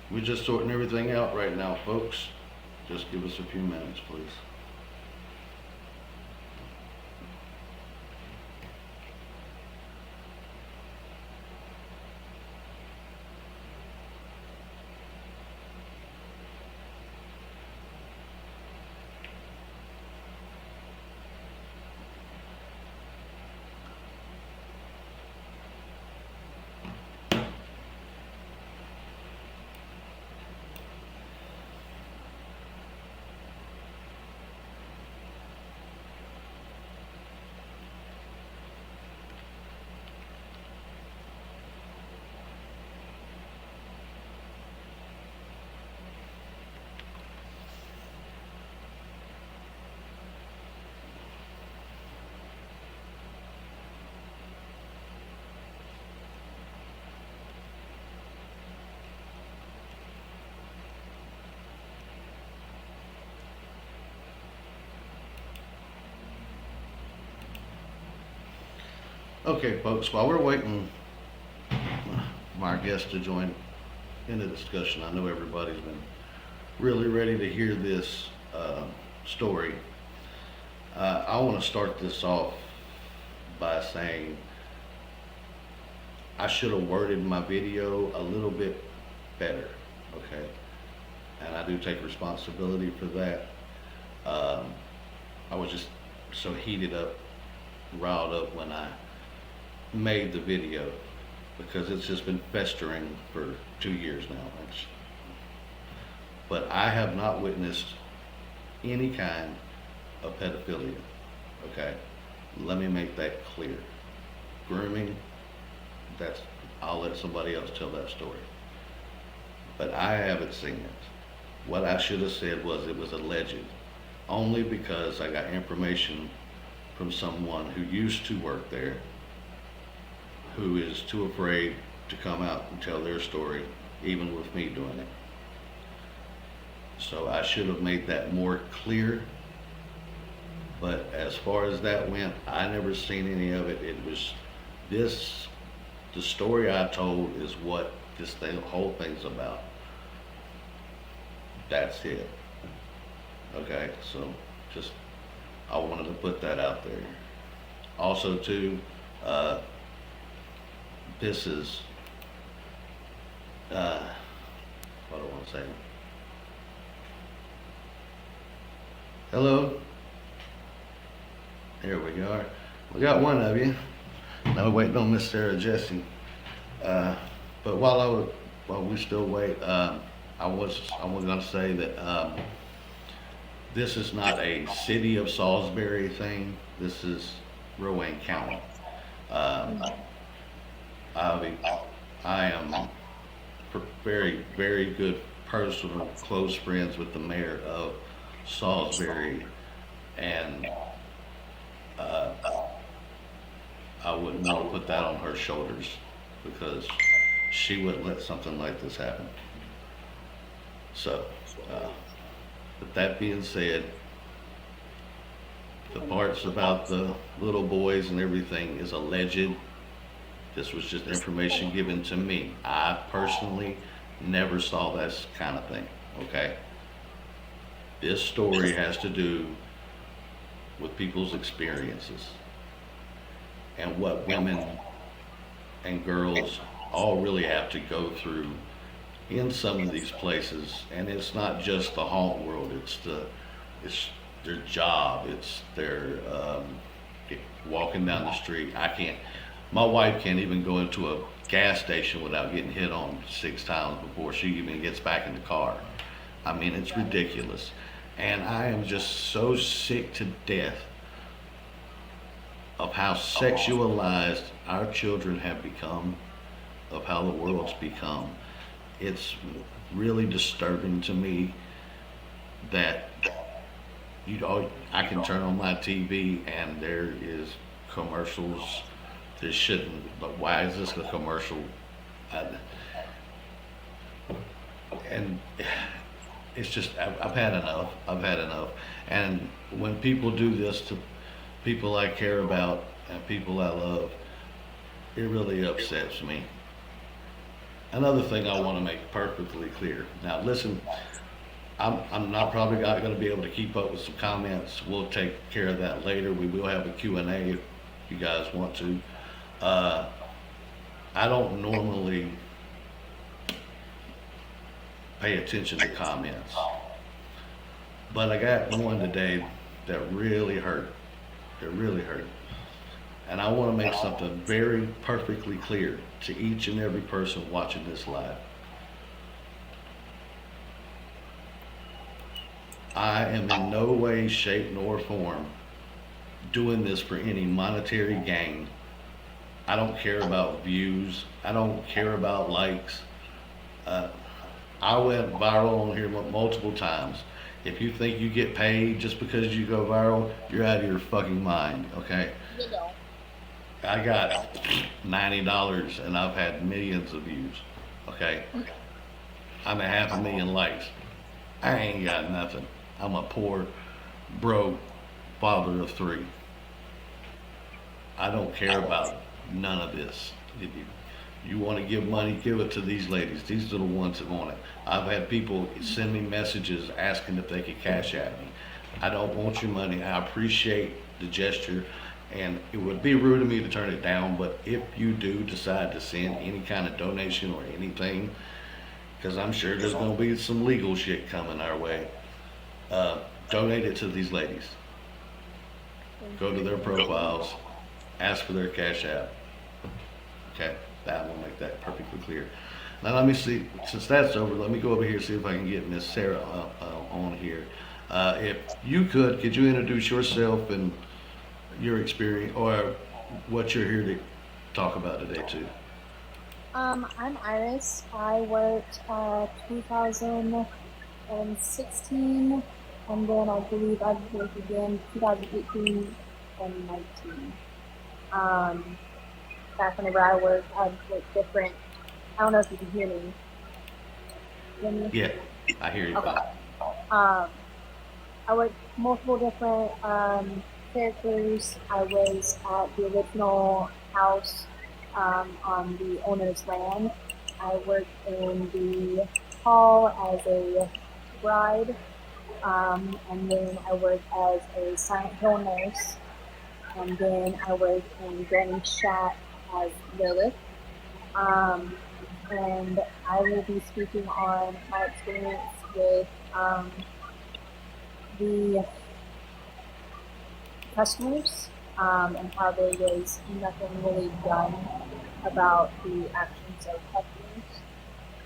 We're just sorting everything out right now, folks. Just give us a few minutes, please. Okay, folks, while we're waiting for our guests to join in the discussion, I know everybody's been really ready to hear this story. I want to start this off by saying I should have worded my video a little bit better, okay? And I do take responsibility for that. Um, I was just so heated up, riled up when I made the video because it's just been festering for 2 years now. But I have not witnessed any kind of pedophilia, okay? Let me make that clear. Grooming, that's, I'll let somebody else tell that story. But I haven't seen it. What I should have said was it was alleged, only because I got information from someone who used to work there, who is too afraid to come out and tell their story, even with me doing it. So I should have made that more clear. But as far as that went, I never seen any of it. It was this, the story I told is what this thing, whole thing's about. That's it. Okay, so just, I wanted to put that out there. Also too, this is, what do I want to say? Hello? Here we are. We got one of you. Now we're waiting on Miss Sarah Jesse. But while we still wait, I was going to say that this is not a city of Salisbury thing. This is Rowan County. Um, I am very, very good personal close friends with the mayor of Salisbury, and uh, I wouldn't want to put that on her shoulders because she wouldn't let something like this happen. So, uh, with that being said, the parts about the little boys and everything is alleged. This was just information given to me. I personally never saw this kind of thing, okay? This story has to do with people's experiences and what women and girls all really have to go through in some of these places. And it's not just the haunt world, it's their job, it's their walking down the street. My wife can't even go into a gas station without getting hit on 6 times before she even gets back in the car. I mean, it's ridiculous. And I am just so sick to death of how sexualized our children have become, of how the world's become. It's really disturbing to me that I can turn on my TV and there is commercials. This shouldn't, but why is this a commercial? I, and it's just, I've had enough. I've had enough. And when people do this to people I care about and people I love, it really upsets me. Another thing I want to make perfectly clear. Now, listen, I'm not probably not going to be able to keep up with some comments. We'll take care of that later. We will have a Q&A if you guys want to. Uh, I don't normally pay attention to comments, but I got one today that really hurt. That really hurt. And I want to make something very perfectly clear to each and every person watching this live. I am in no way, shape, nor form doing this for any monetary gain. I don't care about views. I don't care about likes. Uh, I went viral on here multiple times. If you think you get paid just because you go viral, you're out of your fucking mind, okay? You know. I got $90 and I've had millions of views, okay? I'm at 500,000 likes. I ain't got nothing. I'm a poor, broke father of three. I don't care about none of this. If you want to give money, give it to these ladies. These are the ones that want it. I've had people send me messages asking if they could cash at me. I don't want your money. I appreciate the gesture, and it would be rude of me to turn it down, but if you do decide to send any kind of donation or anything, because I'm sure there's going to be some legal shit coming our way, donate it to these ladies. Go to their profiles, ask for their cash app. Okay, that will make that perfectly clear. Now let me see, since that's over, let me go over here and see if I can get Miss Sarah on here. If you could you introduce yourself and your experience, or what you're here to talk about today too? I'm Iris. I worked 2016, and then I believe I've worked again 2018 and 19. Um, Back whenever I've worked different. I don't know if you can hear me. Can you? Yeah, I hear you Okay. fine. Um, I worked multiple different characters. I was at the original house on the owner's land. I worked in the hall as a bride, and then I worked as a Silent Hill nurse, and then I worked in Granny's shack as Lilith. Um, and I will be speaking on my experience with the customers, and how there was nothing really done about the actions of customers.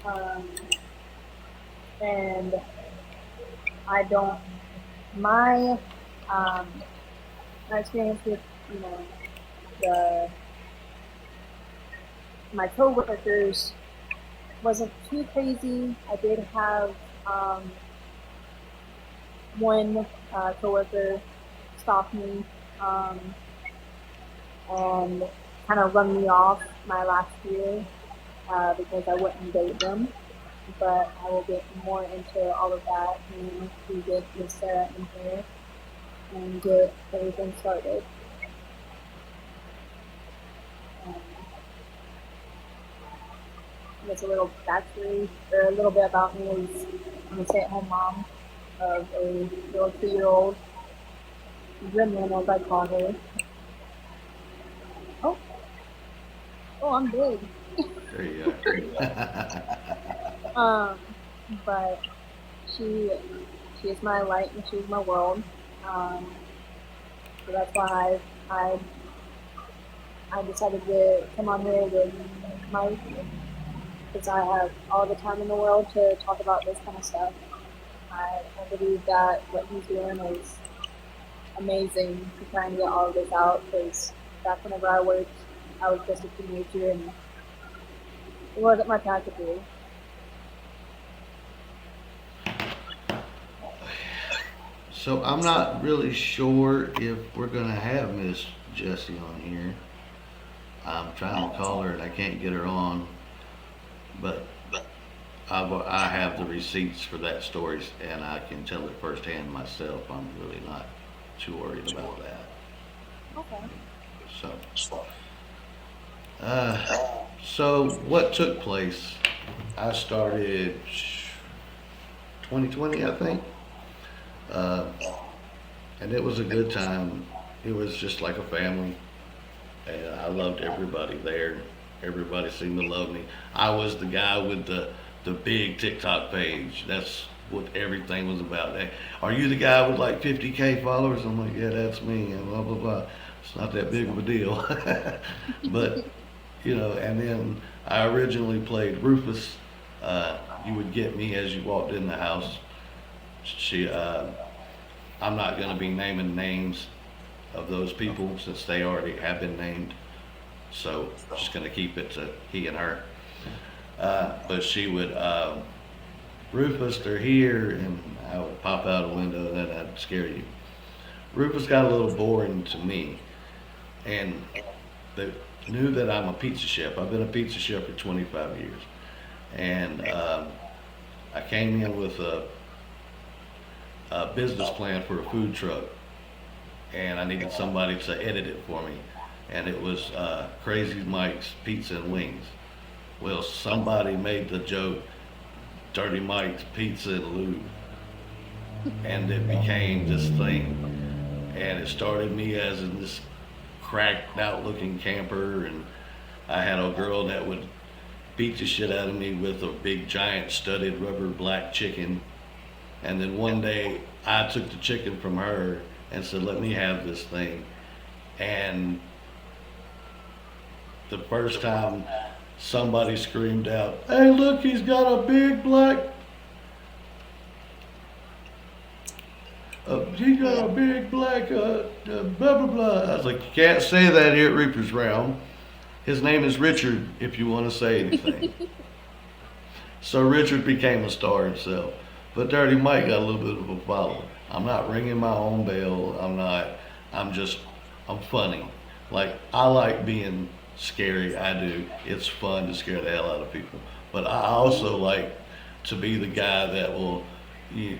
Um, and I don't, my, um, my experience with, you know, the, my coworkers wasn't too crazy. I did have, one, coworker stop me, and kind of run me off my last year, because I wouldn't date them. But I will get more into all of that when we get Miss Sarah in here and get everything started. Um, That's a little backstory, or a little bit about me. Is I'm a stay-at-home mom of a little 2-year-old gremlin, as I call her. Oh, oh, I'm big. There you go. Um, but she she is my light and she's my world. Um, so that's why I decided to come on here with Mike, because I have all the time in the world to talk about this kind of stuff. I believe that what he's doing is amazing to try and get all of this out, because back whenever I worked, I was just a teenager and it wasn't much I could do. So I'm not really sure if we're gonna have Miss Jessie on here. I'm trying to call her and I can't get her on, but I have the receipts for that story and I can tell it firsthand myself. I'm really not too worried about that. Okay. So, uh, so what took place I started 2020, I think, uh, and it was a good time. It was just like a family, and I loved everybody there. Everybody seemed to love me. I was the guy with the big TikTok page. That's what everything was about. Hey, are you the guy with like 50K followers? I'm like, yeah, that's me, and blah blah blah. It's not that big of a deal, but and then I originally played Rufus. You would get me as you walked in the house. She, I'm not going to be naming names of those people since they already have been named. So just going to keep it to he and her. But she would, Rufus, they're here, and I would pop out a window and then I'd scare you. Rufus got a little boring to me, and they knew that I'm a pizza chef. I've been a pizza chef for 25 years, and I came in with a business plan for a food truck, and I needed somebody to edit it for me, and it was Crazy Mike's Pizza and Wings. Well, somebody made the joke, Dirty Mike's Pizza and Lube, and it became this thing, and it started me as in this cracked out looking camper, and I had a girl that would beat the shit out of me with a big giant studded rubber black chicken. And then one day I took the chicken from her and said, let me have this thing. And the first time somebody screamed out, hey look, he's got a big black, blah blah blah. I was like, you can't say that here at Reaper's Realm. His name is Richard if you want to say anything. So Richard became a star himself. But Dirty Mike got a little bit of a following. I'm not ringing my own bell. I'm funny. Like, I like being scary. I do. It's fun to scare the hell out of people. But I also like to be the guy that will, you,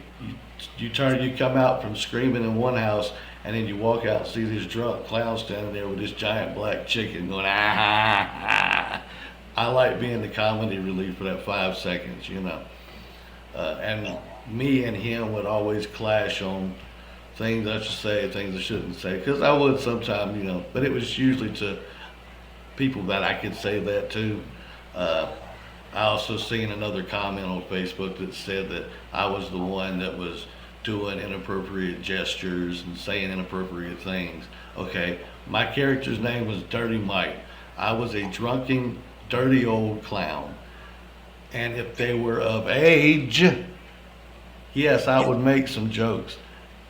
you come out from screaming in one house, and then you walk out and see this drunk clown standing there with this giant black chicken going, ah. I like being the comedy relief for that 5 seconds. And me and him would always clash on things I should say, things I shouldn't say, because I would sometimes, but it was usually to people that I could say that to. I also seen another comment on Facebook that said that I was the one that was doing inappropriate gestures and saying inappropriate things. Okay, my character's name was Dirty Mike. I was a drunken, dirty old clown. And if they were of age, yes, I would make some jokes.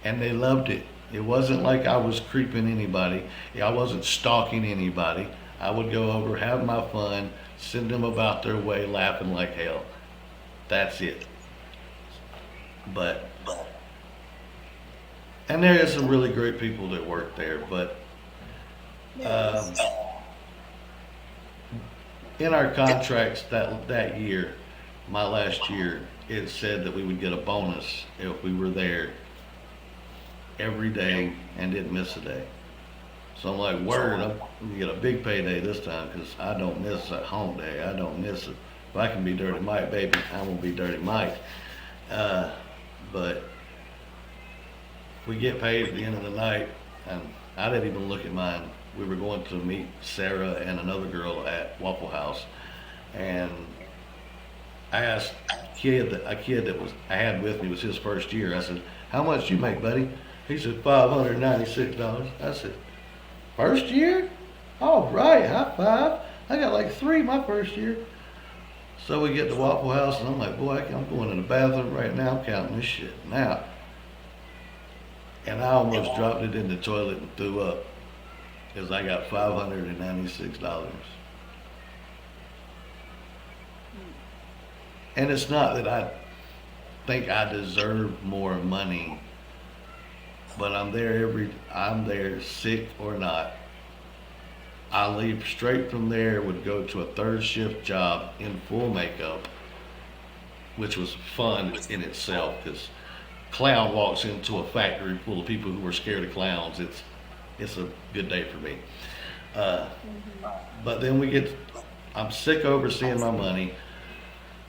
And they loved it. It wasn't like I was creeping anybody. I wasn't stalking anybody. I would go over, have my fun, send them about their way laughing like hell. That's it. But, and there is some really great people that work there, but um, in our contracts that year, my last year, it said that we would get a bonus if we were there every day and didn't miss a day. So I'm like, word, I'm gonna get a big payday this time because I don't miss a home day. I don't miss it. If I can be Dirty Mike, baby, I'm gonna be Dirty Mike. But we get paid at the end of the night, and I didn't even look at mine. We were going to meet Sarah and another girl at Waffle House, and I asked a kid that was I had with me, was his first year. I said, "How much you make, buddy?" He said, $596. I said, "First year? All right, high five. I got like 3 my first year." So we get to Waffle House, and I'm like, boy, I'm going in the bathroom right now. I'm counting this shit now. And I almost dropped it in the toilet and threw up because I got $596. And it's not that I think I deserve more money, but I'm there sick or not. I leave straight from there, would go to a third shift job in full makeup, which was fun in itself because clown walks into a factory full of people who are scared of clowns. It's a good day for me. But then I'm sick overseeing my money.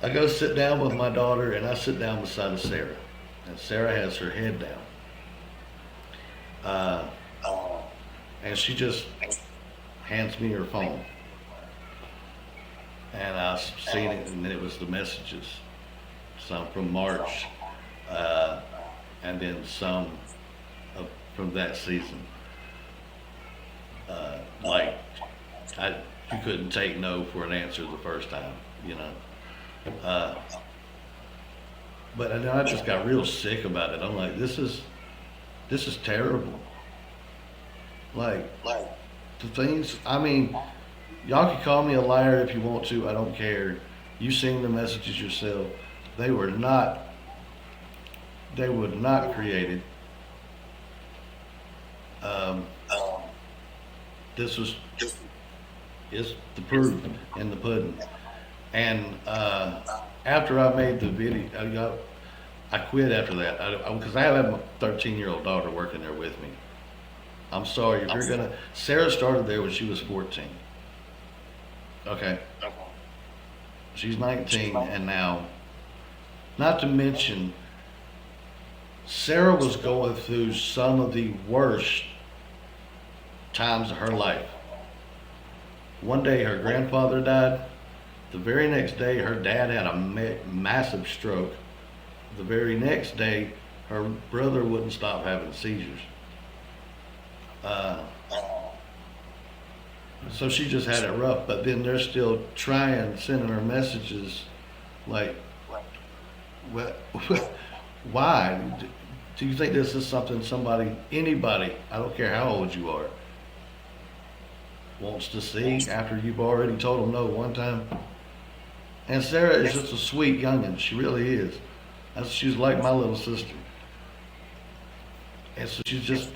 I go sit down with my daughter, and I sit down beside of Sarah, and Sarah has her head down, uh, and she just hands me her phone, and I seen it, and it was the messages, some from March, uh, and then some from that season. Like, I, you couldn't take no for an answer the first time, you know. Uh, but then I just got real sick about it. I'm like, this is terrible. Like, the things. I mean, y'all can call me a liar if you want to. I don't care. You seen the messages yourself. They were not. They were not created. Um, this was is the proof in the pudding. And after I made the video, I quit after that because I have a 13-year-old daughter working there with me. I'm sorry if you're gonna. Sarah started there when she was 14. Okay, she's 19, and now, not to mention, Sarah was going through some of the worst times of her life. One day her grandfather died. The very next day her dad had a massive stroke. The very next day her brother wouldn't stop having seizures. Uh, so she just had it rough, but then they're still trying, sending her messages like, what, why? Do you think this is something anybody, I don't care how old you are, wants to see after you've already told them no one time? And Sarah is just a sweet youngin'. She really is. She's like my little sister. And so she's just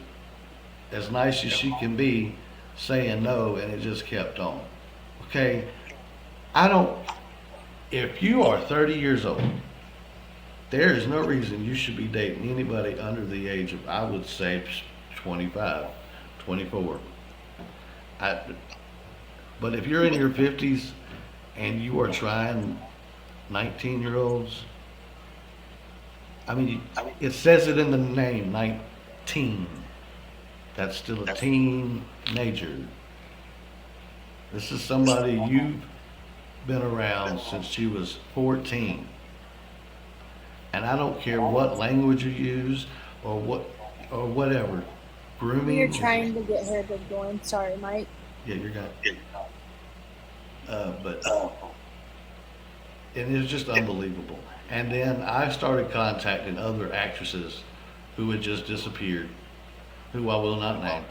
as nice as she can be, saying no, and it just kept on. Okay? I don't, if you are 30 years old, there is no reason you should be dating anybody under the age of, I would say, 25, 24. But if you're in your 50s and you are trying 19-year-olds, I mean, it says it in the name, 19. That's still a teenager. This is somebody you've been around since she was 14. And I don't care what language you use or whatever. Grooming. You're trying to get her to join. Sorry, Mike. Yeah, you're good. But and it's just unbelievable. And then I started contacting other actresses who had just disappeared, who I will not name.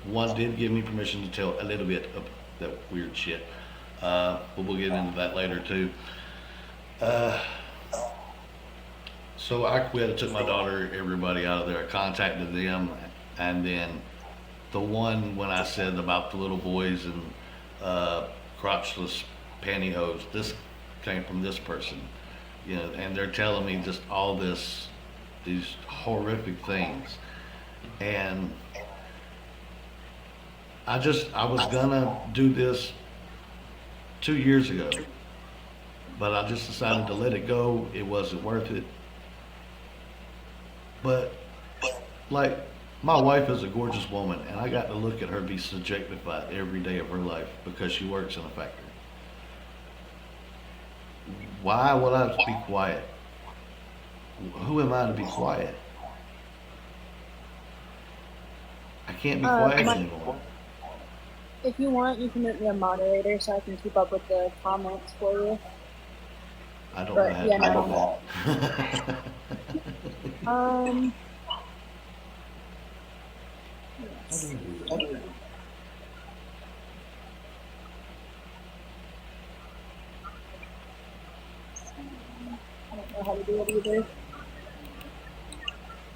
One did give me permission to tell a little bit of that weird shit, but we'll get into that later too. So I quit. I took my daughter, everybody out of there. I contacted them, and then the one when I said about the little boys and crotchless pantyhose, this came from this person, you know, and they're telling me just all these horrific things, and I was gonna do this 2 years ago, but I just decided to let it go. It wasn't worth it. But like, my wife is a gorgeous woman, and I got to look at her be subjectified every day of her life because she works in a factory. Why would I be quiet? Who am I to be quiet? I can't be quiet anymore. If you want, you can make me a moderator so I can keep up with the comments for you. I don't But, know how yeah, to no. do that. I don't know how to do it either.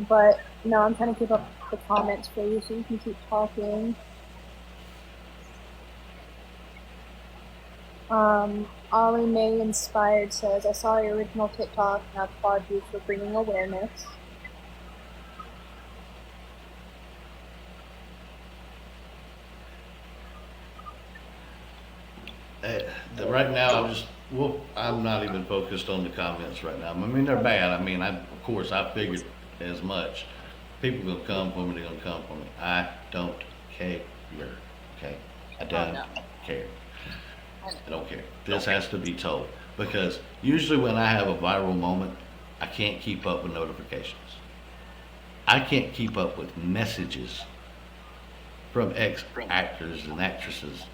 But no, I'm trying to keep up the comments for you so you can keep talking. Ollie May Inspired says, I saw your original TikTok and I applaud you for bringing awareness. Right now, Well, I'm not even focused on the comments right now. I mean, they're bad. I mean, of course, I figured as much. People gonna come for me. They're gonna come for me. I don't care. Okay, I Oh don't no. care. I know. I don't care. This has to be told because usually when I have a viral moment, I can't keep up with notifications. I can't keep up with messages from ex actors and actresses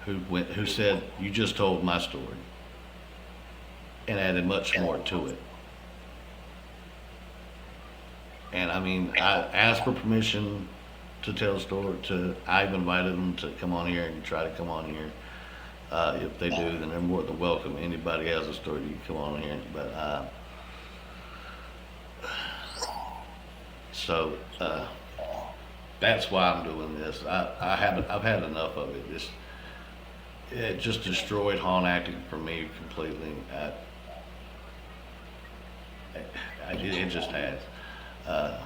who said you just told my story and added much more to it. And I mean, I asked for permission to tell the story. I've invited them to come on here and try to come on here. If they do, then they're more than welcome. Anybody has a story, you can come on here. But so that's why I'm doing this. I've had enough of it. It just destroyed haunt acting for me completely. It just has. Uh,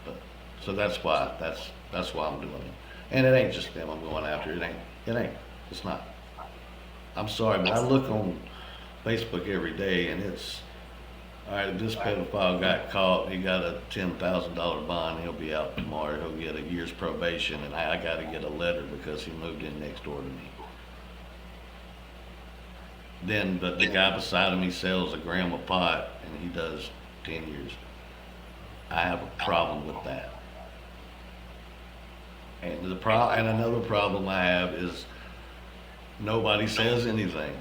but so that's why I'm doing it. And it ain't just them I'm going after. It ain't. It's not. I'm sorry, but I look on Facebook every day, and it's all right. This pedophile got caught. He got a $10,000 bond. He'll be out tomorrow. He'll get a year's probation, and I got to get a letter because he moved in next door to me. Then, but the guy beside him, he sells a gram of pot, and he does 10 years. I have a problem with that. And another problem I have is nobody says anything.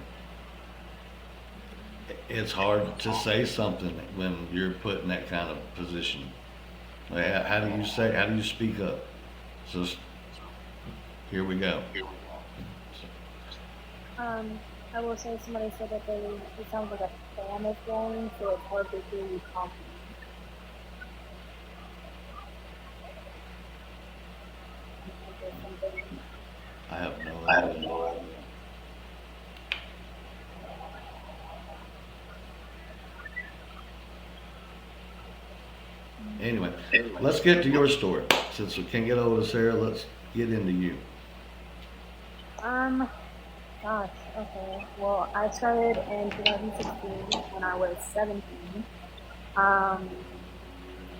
It's hard to say something when you're put in that kind of position. Like, how do you speak up? So here we go. I will say somebody said that it sounds like a fan is going, so it's hard to hear you talking. I think there's something. I have no idea. Anyway, let's get to your story. Since we can't get over to Sarah, let's get into you. Um, Gosh, okay. Well, I started in 2016 when I was 17. Um,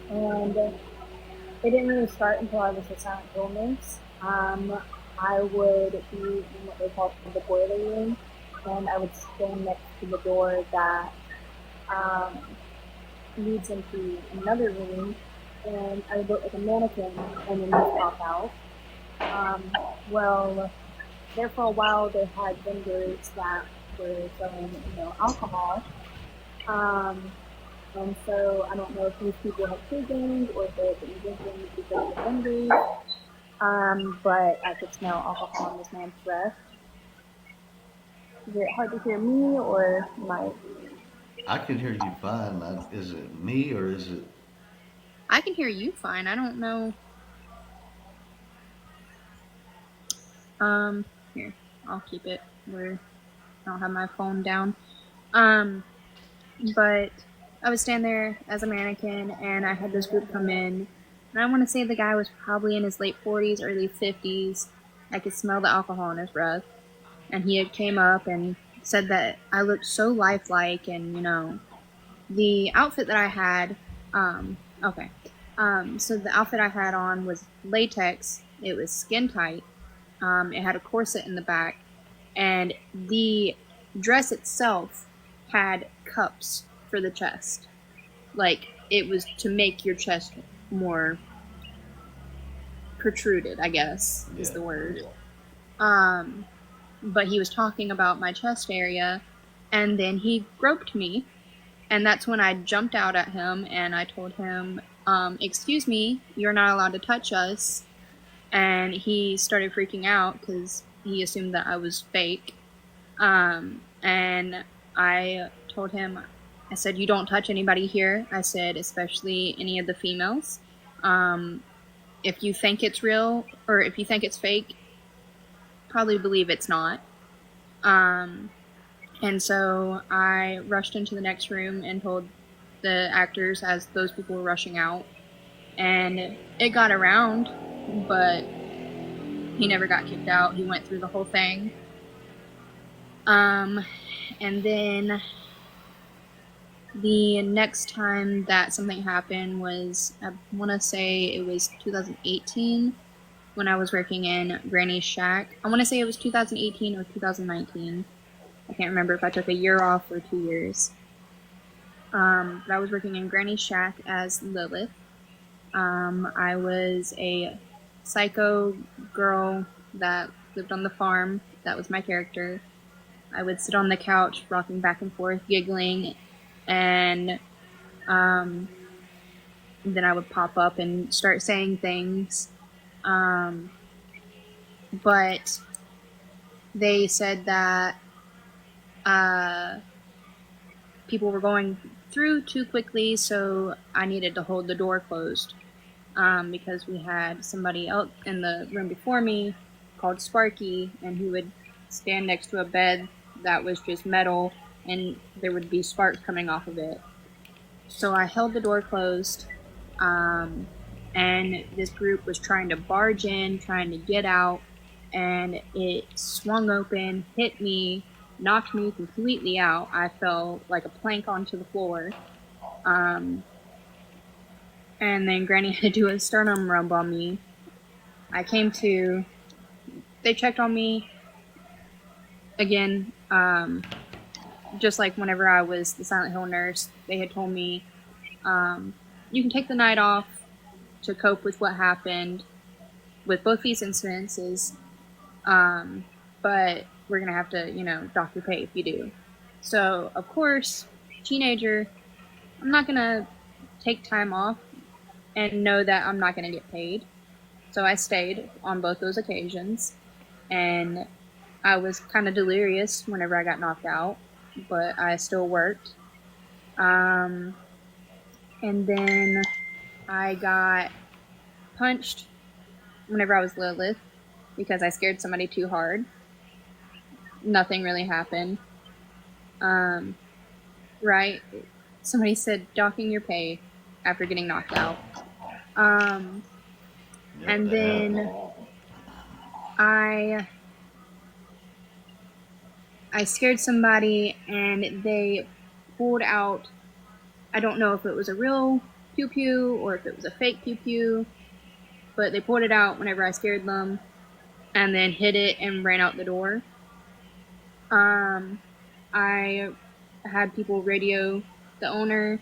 and it didn't really start until I was a silent illness. I would be in what they call the boiler room, and I would stand next to the door that um, leads into another room, and I would look like a mannequin, and then just pop out. Um, well, there for a while, they had vendors that were selling, alcohol. Um, and so I don't know if these people had pre-gamed or if they had been drinking because of the vendors. But I could smell alcohol in this man's breath. Is it hard to hear me or my? I can hear you fine. Is it me or is it? I can hear you fine. I don't know. Here, I'll keep it where I don't have my phone down. But I was standing there as a mannequin, and I had this group come in, and I want to say the guy was probably in his late 40s, early 50s. I could smell the alcohol in his breath, and he had came up and said that I looked so lifelike, and the outfit that I had. Okay. So the outfit I had on was latex. It was skin tight. It had a corset in the back, and the dress itself had cups for the chest. Like, it was to make your chest more protruded, I guess, is the word. But he was talking about my chest area, and then he groped me, and that's when I jumped out at him, and I told him, excuse me, you're not allowed to touch us. And he started freaking out because he assumed that I was fake. And I told him, I said, you don't touch anybody here. I said, especially any of the females. If you think it's real, or if you think it's fake, probably believe it's not. And so I rushed into the next room and told the actors as those people were rushing out. And it got around, but he never got kicked out. He went through the whole thing. And then the next time that something happened was, I want to say it was 2018 when I was working in Granny's Shack. I want to say it was 2018 or 2019. I can't remember if I took a year off or 2 years. But I was working in Granny's Shack as Lilith. I was a psycho girl that lived on the farm. That was my character. I would sit on the couch, rocking back and forth, giggling, and then I would pop up and start saying things. But they said that people were going through too quickly, so I needed to hold the door closed because we had somebody else in the room before me called Sparky, and he would stand next to a bed that was just metal, and there would be sparks coming off of it. So I held the door closed, and this group was trying to barge in, trying to get out, and it swung open, hit me, knocked me completely out. I fell like a plank onto the floor. And then Granny had to do a sternum rub on me. I came to. They checked on me again, just like whenever I was the Silent Hill nurse. They had told me, you can take the night off to cope with what happened with both these incidences, but we're going to have to, dock your pay if you do. So, of course, teenager, I'm not going to take time off and know that I'm not going to get paid. So I stayed on both those occasions, and I was kind of delirious whenever I got knocked out, but I still worked. And then I got punched whenever I was Lilith because I scared somebody too hard. Nothing really happened. Right? Somebody said docking your pay after getting knocked out. And then I scared somebody, and they pulled out, I don't know if it was a real pew pew or if it was a fake pew pew, but they pulled it out whenever I scared them and then hid it and ran out the door. I had people radio the owner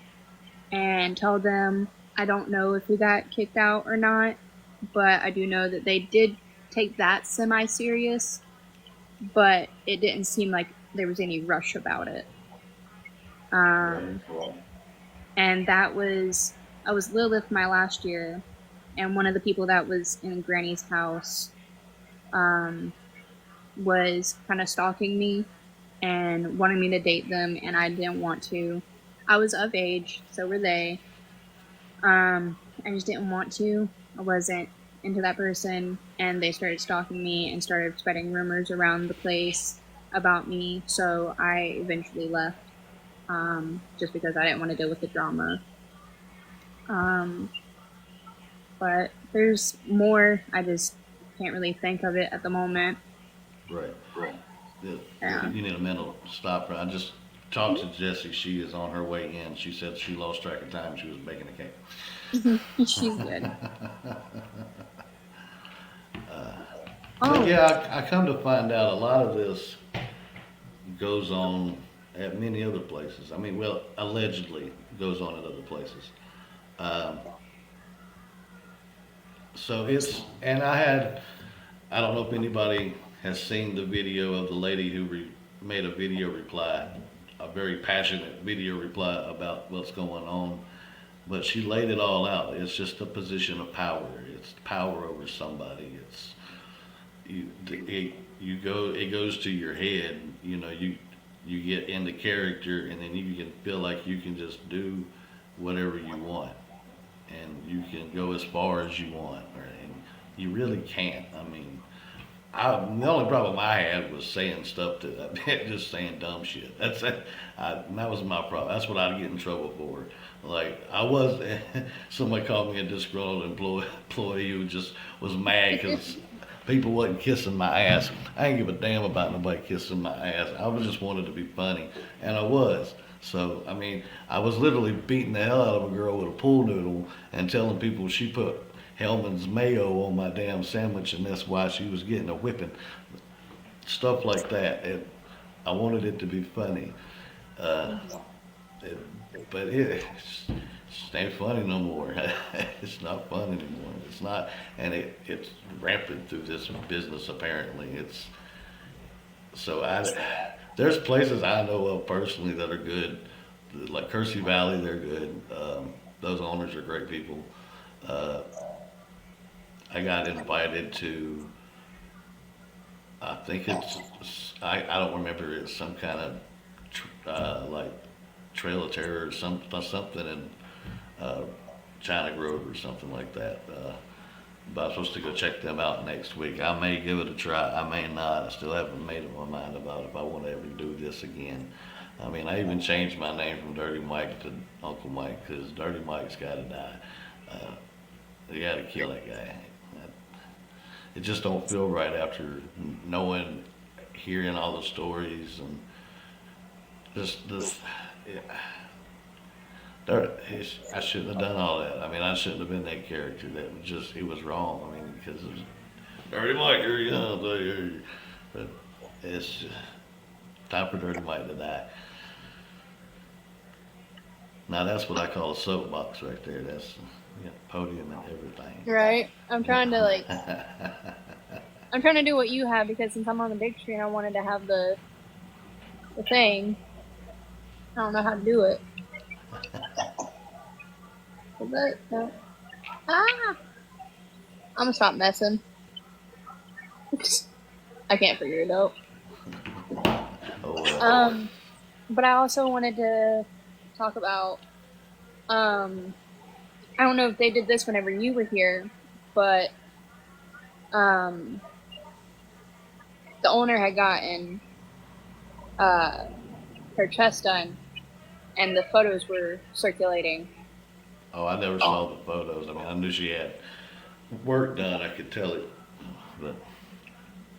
and tell them I don't know if we got kicked out or not, but I do know that they did take that semi-serious, but it didn't seem like there was any rush about it. And I was Lilith my last year, and one of the people that was in Granny's house was kind of stalking me and wanting me to date them, and I didn't want to. I was of age, so were they. I just didn't want to. I wasn't into that person, and they started stalking me and started spreading rumors around the place about me, so I eventually left, just because I didn't want to deal with the drama. But there's more. I just can't really think of it at the moment. Right. Yeah. You need a mental stopper. I just talked to Jessie. She is on her way in. She said she lost track of time. She was baking a cake. She's good. But yeah, I come to find out a lot of this goes on at many other places. I mean, well, allegedly goes on at other places. So and I don't know if anybody has seen the video of the lady who made a video reply, a very passionate video reply about what's going on. But she laid it all out. It's just a position of power. It's power over somebody. It goes to your head. You get into character, and then you can feel like you can just do whatever you want, and you can go as far as you want, and you really can't. I mean, the only problem I had was saying stuff just saying dumb shit. That was my problem. That's what I'd get in trouble for. Like, somebody called me a disgruntled employee who just was mad because people wasn't kissing my ass. I didn't give a damn about nobody kissing my ass. I was just wanted to be funny, and I was. So I mean, I was literally beating the hell out of a girl with a pool noodle and telling people she put Hellman's mayo on my damn sandwich, and that's why she was getting a whipping. Stuff like that. I wanted it to be funny. Uh, it, but it just ain't funny no more. It's not fun anymore. It's not, and it's rampant through this business. Apparently, it's so there's places I know of personally that are good, like Kersey Valley. They're good. Those owners are great people. Uh, I got invited to. I think I don't remember. It's some kind of like Trail of Terror or something in uh, China Grove or something like that. But I'm supposed to go check them out next week. I may give it a try. I may not. I still haven't made up my mind about if I want to ever do this again. I mean, I even changed my name from Dirty Mike to Uncle Mike because Dirty Mike's got to die. They got to kill that guy. It just don't feel right after knowing, hearing all the stories and just this. Yeah. I shouldn't have done all that. I mean, I shouldn't have been that character. That was just, it was wrong. I mean, because it was Dirty Mike, you're young, but it's time for Dirty Mike to die. Now that's what I call a soapbox right there. That's podium and everything. Right. I'm trying to like. I'm trying to do what you have because since I'm on the big screen, I wanted to have the thing. I don't know how to do it. Is that no? Ah! I'm gonna stop messing. I can't figure it out. Oh, But I also wanted to talk about. I don't know if they did this whenever you were here, but the owner had gotten her chest done, and the photos were circulating. oh, I never saw the photos. I mean, I knew she had work done. I could tell it,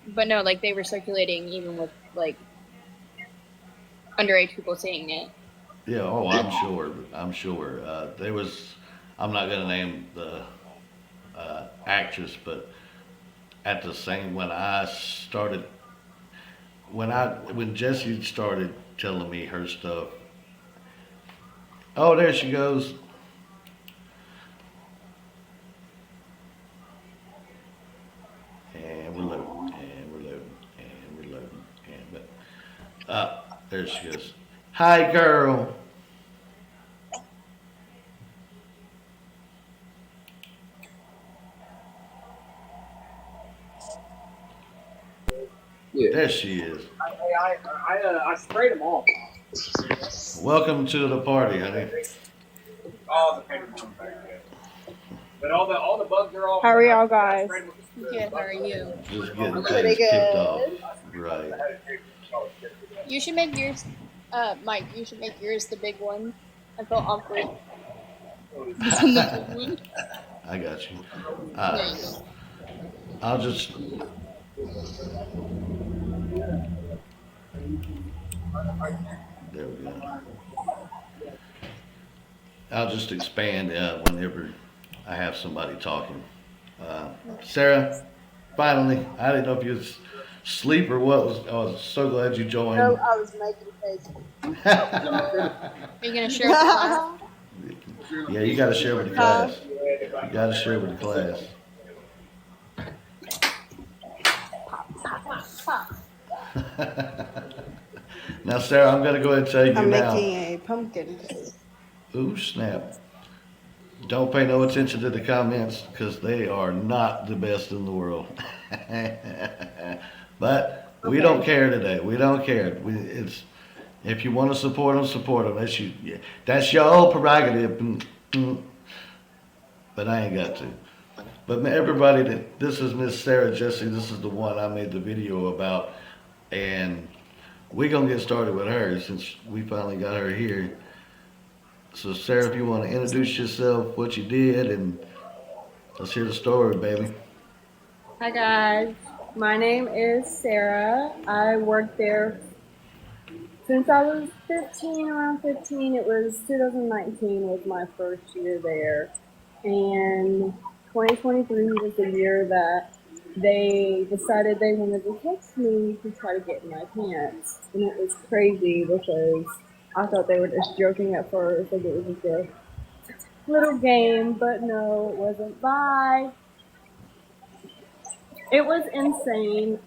But no, like they were circulating even with like underage people seeing it. yeah. Oh, I'm sure. I'm sure. There was. I'm not gonna name the actress, but at the same when Jessie started telling me her stuff. Oh, there she goes. And we're loading, and we're loading, and we're loading, there she goes. Hi, girl. Yeah. There she is. I sprayed them all. Welcome to the party, honey. All the paper comes back. But all the bugs are all. How are y'all guys? I sprayed them with Good. How are you? Just getting Pretty things kicked good. off. Right. You should make yours, Mike. You should make yours the big one. I feel awkward. I got you. There you go. I'll just. There we go. I'll just expand whenever I have somebody talking. Sarah, finally, I didn't know if you was asleep or what. I was so glad you joined. No, I was making face. Are you gonna share with the class? Yeah, you got to share with the class. You got to share with the class. Now, Sarah, I'm going to go ahead and tell you I'm now. making a pumpkin. Ooh, snap. Don't pay no attention to the comments because they are not the best in the world. But we don't care today. We don't care. If you want to support them, support them. That's your own prerogative. But I ain't got to. But everybody, this is Miss Sarah Jessie. This is the one I made the video about. And we're going to get started with her since we finally got her here. So, Sarah, if you want to introduce yourself, what you did, and let's hear the story, baby. Hi guys, my name is Sarah. I worked there since I was 15, around 15. It was 2019 was my first year there. And 2023 was the year that they decided they wanted to text me to try to get in my pants. And it was crazy because I thought they were just joking at first, like it was just a little game, but no, it wasn't. Bye. It was insane.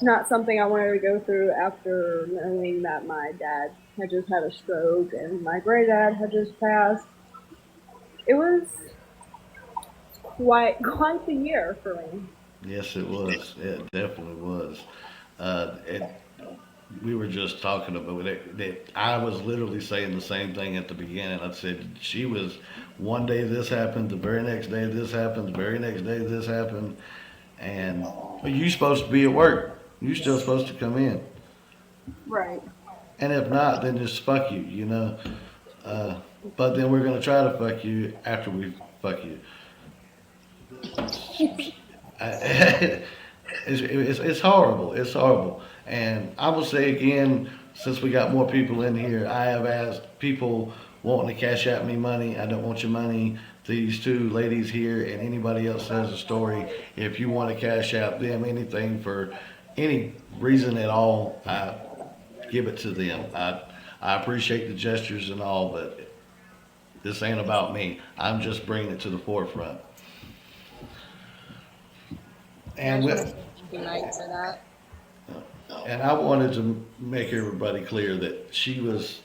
Not something I wanted to go through after knowing that my dad had just had a stroke and my great dad had just passed. It was quite the year for me. Yes, it was. It definitely was. It, we were just talking about it. That I was literally saying the same thing at the beginning. I said she was one day this happened, the very next day this happened, the very next day this happened, and but you supposed to be at work. You still supposed to come in, Right. and if not, then just fuck you, you know. Uh, but then we're gonna try to fuck you after we fuck you. I, it's horrible. It's horrible. And I will say again, since we got more people in here, I have asked people wanting to cash out me money. I don't want your money. These two ladies here and anybody else has a story. If you want to cash out them anything for any reason at all, I give it to them. I appreciate the gestures and all, but this ain't about me. I'm just bringing it to the forefront. I And just want to with, say thank you, Mike, for that. And I wanted to make everybody clear that she was,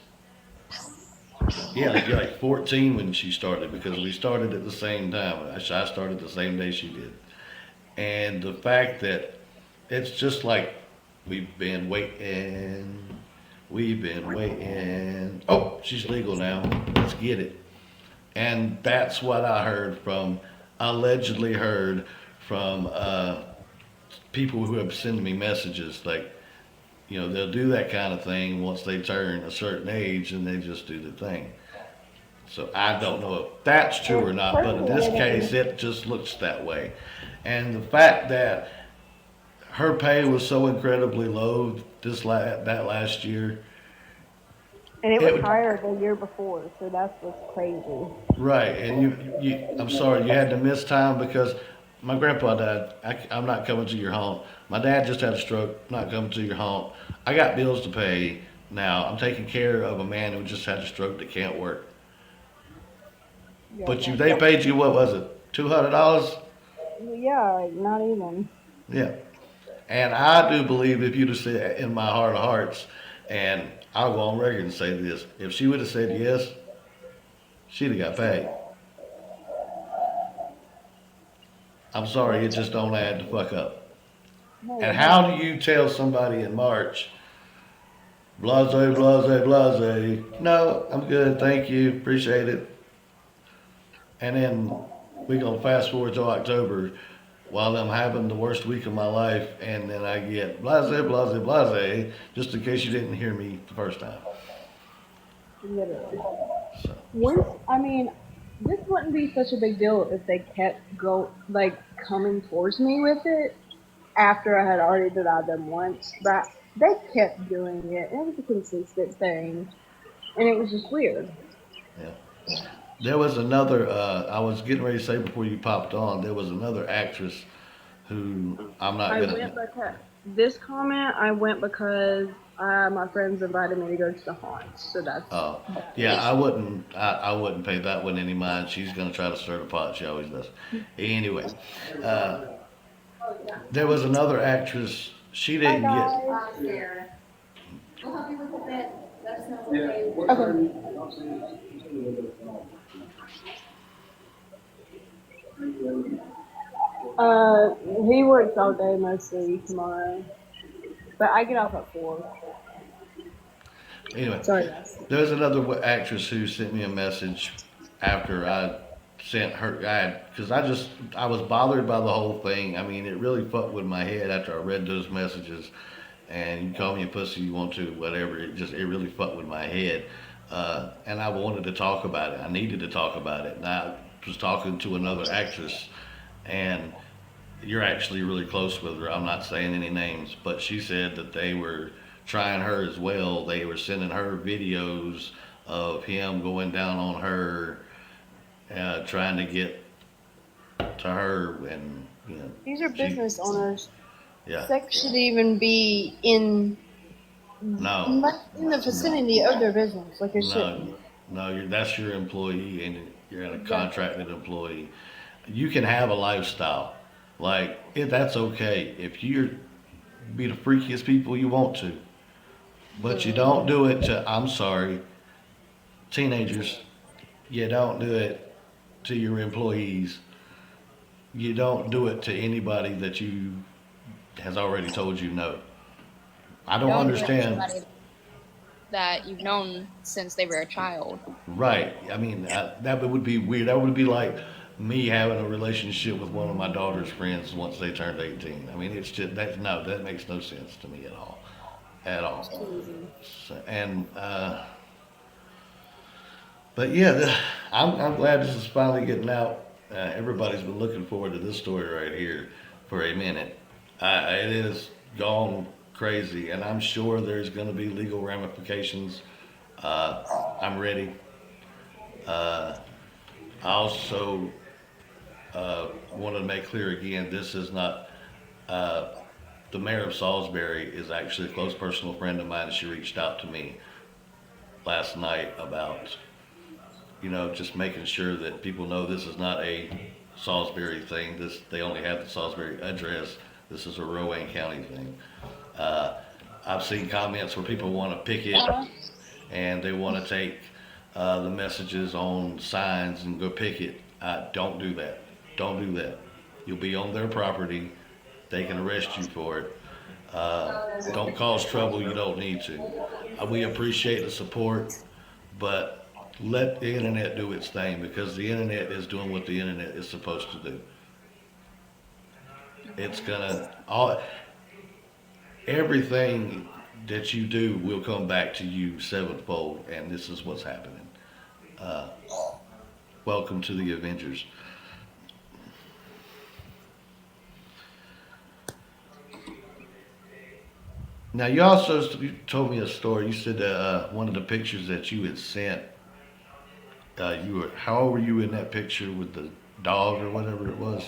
yeah, like 14 when she started because we started at the same time. I started the same day she did. And the fact that it's just like we've been waiting. Oh, she's legal now. Let's get it. And that's what I heard from, allegedly heard from people who have sent me messages like, you know, they'll do that kind of thing once they turn a certain age and they just do the thing. So I don't know if that's true or not, but in this case, it just looks that way. And the fact that her pay was so incredibly low that last year, And it it was would, higher the year before, so that's what's crazy. right. And I'm sorry, you had to miss time because my grandpa died. I'm not coming to your home. My dad just had a stroke. Not coming to your home. I got bills to pay now. I'm taking care of a man who just had a stroke that can't work. Yeah, But they paid you what was it? $200? yeah, not even. Yeah. And I do believe if you'd have said in my heart of hearts, and I'll go on record and say this, if she would have said yes, she'd have got paid. I'm sorry, it just don't add the fuck up. And how do you tell somebody in March, blase, blase, blase, no, I'm good, thank you, appreciate it. And then we're gonna fast forward to October while I'm having the worst week of my life, and then I get blase, blase, blase, just in case you didn't hear me the first time. Literally. So, Once, I mean, this wouldn't be such a big deal if they kept coming towards me with it after I had already denied them once, but they kept doing it. It was a consistent thing, and it was just weird. yeah. There was another, I was getting ready to say before you popped on, there was another actress who I'm not I gonna, went because this comment I went because my friends invited me to go to the haunts, so uh, that's yeah, I wouldn't pay that one any mind. She's gonna try to stir the pot, she always does. Anyway, uh, there was another actress, she Bye didn't get, guys. Okay. He works all day mostly tomorrow, but I get off at 4. anyway, Sorry, guys. there was another actress who sent me a message after I sent her, because I was bothered by the whole thing. I mean, it really fucked with my head after I read those messages. And you can call me a pussy you want to, whatever. It really fucked with my head. And I wanted to talk about it. I needed to talk about it. And I was talking to another actress, and you're actually really close with her. I'm not saying any names, but she said that they were trying her as well. They were sending her videos of him going down on her, trying to get to her, and These are she, business owners. yeah, Sex should even be in no, in the vicinity of their business, like it no, shouldn't. no. That's your employee, and you're a Exactly. contracted employee. You can have a lifestyle, like that's okay if you're be the freakiest people you want to. But you don't do it to, I'm sorry, teenagers. You don't do it to your employees. You don't do it to anybody that you has already told you no. I don't Don't do it to understand. somebody that you've known since they were a child. Right. I mean, that would be weird. That would be like me having a relationship with one of my daughter's friends once they turned 18. I mean, it's just that no, that makes no sense to me at all, at all. So, and but yeah, I'm glad this is finally getting out. Everybody's been looking forward to this story right here for a minute. It is gone crazy, and I'm sure there's going to be legal ramifications. I'm ready. Uh, I also want to make clear again, this is not. Uh, the mayor of Salisbury is actually a close personal friend of mine, and she reached out to me last night about just making sure that people know this is not a Salisbury thing. This they only have the Salisbury address. This is a Rowan County thing. Uh, I've seen comments where people want to picket and they want to take the messages on signs and go picket. Don't do that. Don't do that. You'll be on their property. They can arrest you for it. Don't cause trouble you don't need to. We appreciate the support, but let the internet do its thing because the internet is doing what the internet is supposed to do. It's gonna all everything that you do will come back to you sevenfold, and this is what's happening. Uh, Welcome to the Avengers. Now you also you told me a story. You said one of the pictures that you had sent. You were how old were you in that picture with the dog or whatever it was?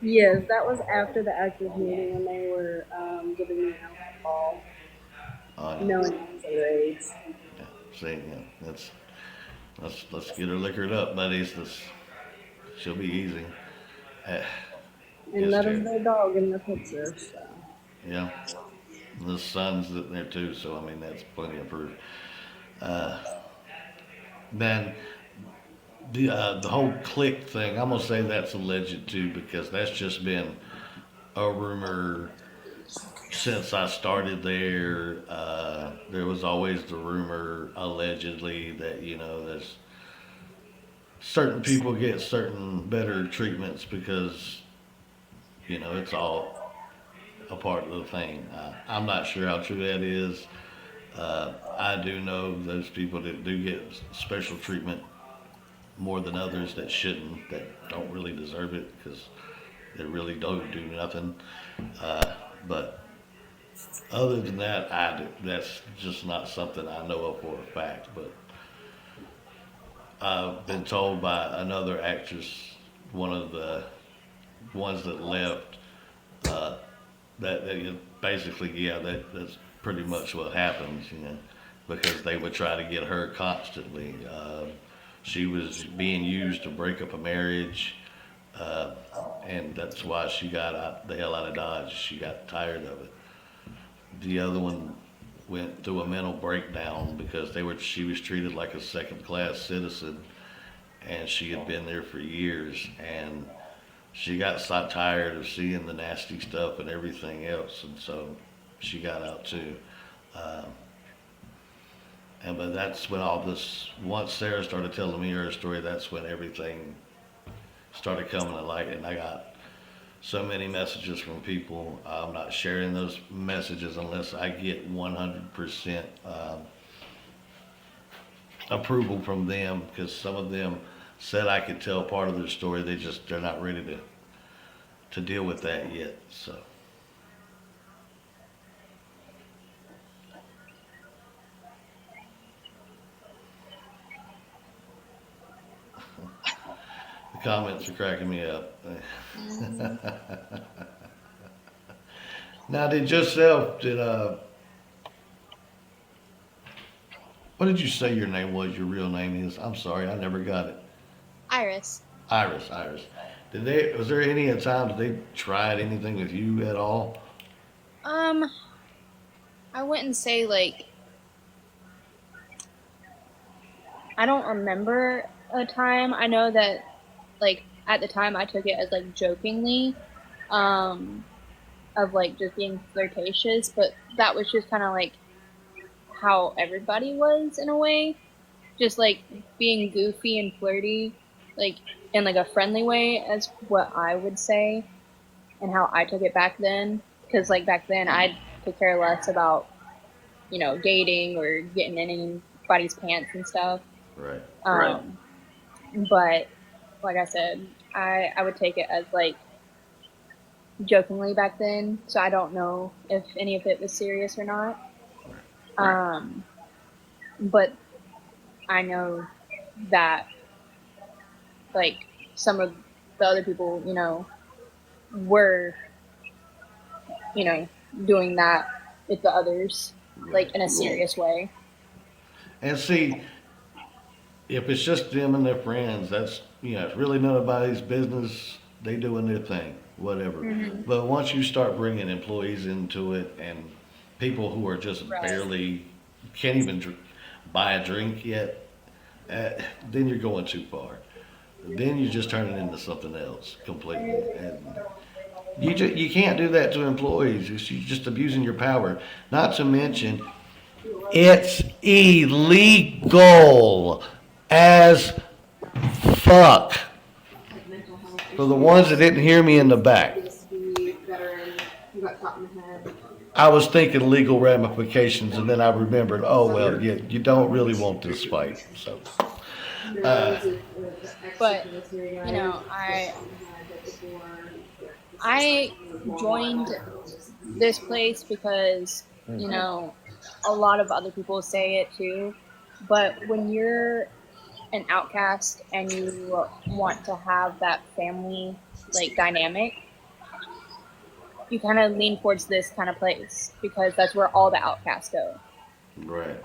Yes, that was after the actors meeting when they were giving me alcohol, Yeah. knowing I was underage. See, yeah, let's get her liquored up, buddies. She'll be easy. Uh, And yes, that is Jared. their dog in the picture. So. Yeah, the sun's in there too, so I mean that's plenty of proof. Uh, man, the whole click thing, I'm gonna say that's alleged too because that's just been a rumor since I started there. There was always the rumor allegedly that there's certain people get certain better treatments because it's all a part of the thing. I'm not sure how true that is. I do know those people that do get special treatment more than others that shouldn't, that don't really deserve it because they really don't do nothing. But other than that, that's just not something I know of for a fact. But I've been told by another actress, one of the ones that left, uh, that basically, yeah, that's pretty much what happens, because they would try to get her constantly. She was being used to break up a marriage, uh, and that's why she got the hell out of Dodge. She got tired of it. The other one went through a mental breakdown because she was treated like a second class citizen, and she had been there for years, and she got so tired of seeing the nasty stuff and everything else, and so she got out too. Um, but that's when all this. Once Sarah started telling me her story, that's when everything started coming to light, and I got so many messages from people. I'm not sharing those messages unless I get 100% approval from them, because some of them said I could tell part of their story. They're not ready to deal with that yet. So the comments are cracking me up. Now, did yourself did what did you say your name was? Your real name is? I'm sorry, I never got it. Iris. Iris, Iris. Was there any time that they tried anything with you at all? Um, I wouldn't say like I don't remember a time. I know that like at the time I took it as like jokingly, um, of like just being flirtatious, but that was just kind of like how everybody was in a way, just like being goofy and flirty, like in like a friendly way, as what I would say, and how I took it back then. Because like back then I could care less about dating or getting in anybody's pants and stuff. Right. Um, but like I said, I would take it as like jokingly back then, so I don't know if any of it was serious or not. Um, but I know that like some of the other people, were, you know, doing that with the others, like in a serious way. And see, if it's just them and their friends, that's it's really nobody's business. They doing their thing, whatever. Mm-hmm. But once you start bringing employees into it and people who are just Right. barely can't even buy a drink yet, then you're going too far. Then you're just turning into something else completely. And you can't do that to employees. You're just abusing your power. Not to mention, it's illegal as fuck. For the ones that didn't hear me in the back, I was thinking legal ramifications, and then I remembered, oh well, you don't really want this fight. So, But I joined this place because a lot of other people say it too. But when you're an outcast and you want to have that family like dynamic, you kind of lean towards this kind of place because that's where all the outcasts go. right,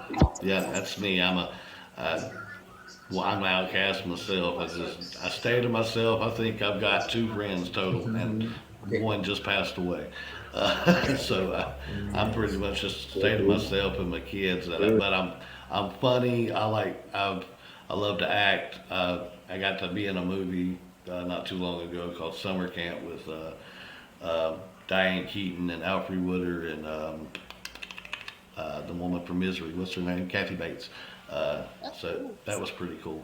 yeah, that's me. Well, I'm an outcast myself. I stay to myself. I think I've got two friends total, and one just passed away. I'm pretty much just stay to myself and my kids. But I'm funny. I love to act. I got to be in a movie not too long ago called Summer Camp with Diane Keaton and Alfre Woodard and the woman from Misery. What's her name? Kathy Bates. So that was pretty cool.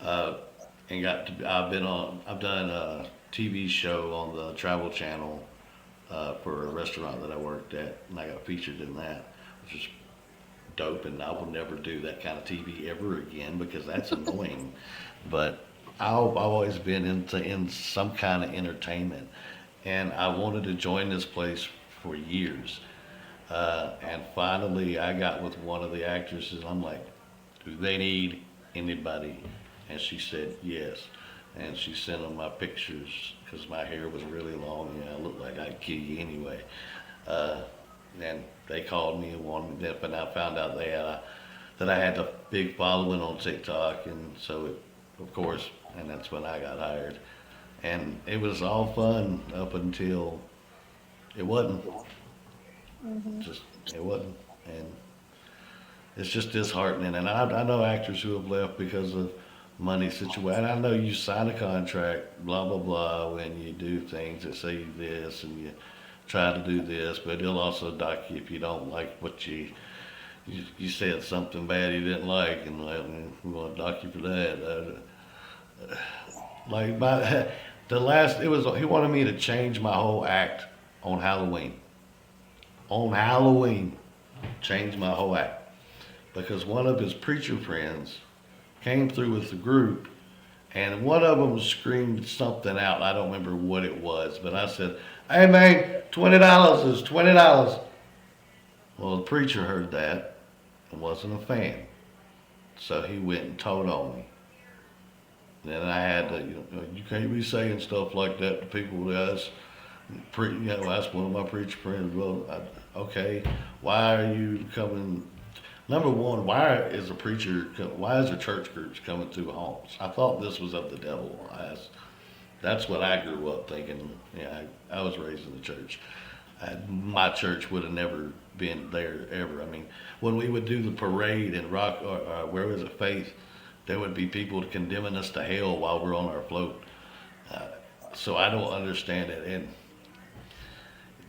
And I've done a TV show on the Travel Channel for a restaurant that I worked at, and I got featured in that, which is dope. And I will never do that kind of TV ever again because that's annoying. But I've always been in some kind of entertainment, and I wanted to join this place for years. And finally, I got with one of the actresses, and I'm like, do they need anybody? And she said yes. And she sent them my pictures because my hair was really long and I looked like I'd kill you anyway. And they called me and wanted me, but I found out that I had a big following on TikTok, and so of course, and that's when I got hired. And it was all fun up until it wasn't. Just it wasn't, and it's just disheartening. And I know actors who have left because of money situation. I know you sign a contract, blah blah blah, when you do things that say this and you try to do this, but it'll also dock you if you don't like what you said something bad you didn't like, and like, we're gonna dock you for that. Like he wanted me to change my whole act on Halloween. On Halloween, change my whole act. because one of his preacher friends came through with the group, and one of them screamed something out. I don't remember what it was, but I said, "Hey man, $20 is $20." Well, the preacher heard that and wasn't a fan, so he went and told on me. Then I had to, you can't be saying stuff like that to people. That's, that's one of my preacher friends. Well, okay, why are you coming? Number one, why is the church groups coming through homes? I thought this was of the devil. That's what I grew up thinking. Yeah, I was raised in the church. My church would have never been there ever. I mean, when we would do the parade in Rock, or where was it, Faith, there would be people condemning us to hell while we're on our float. So I don't understand it. And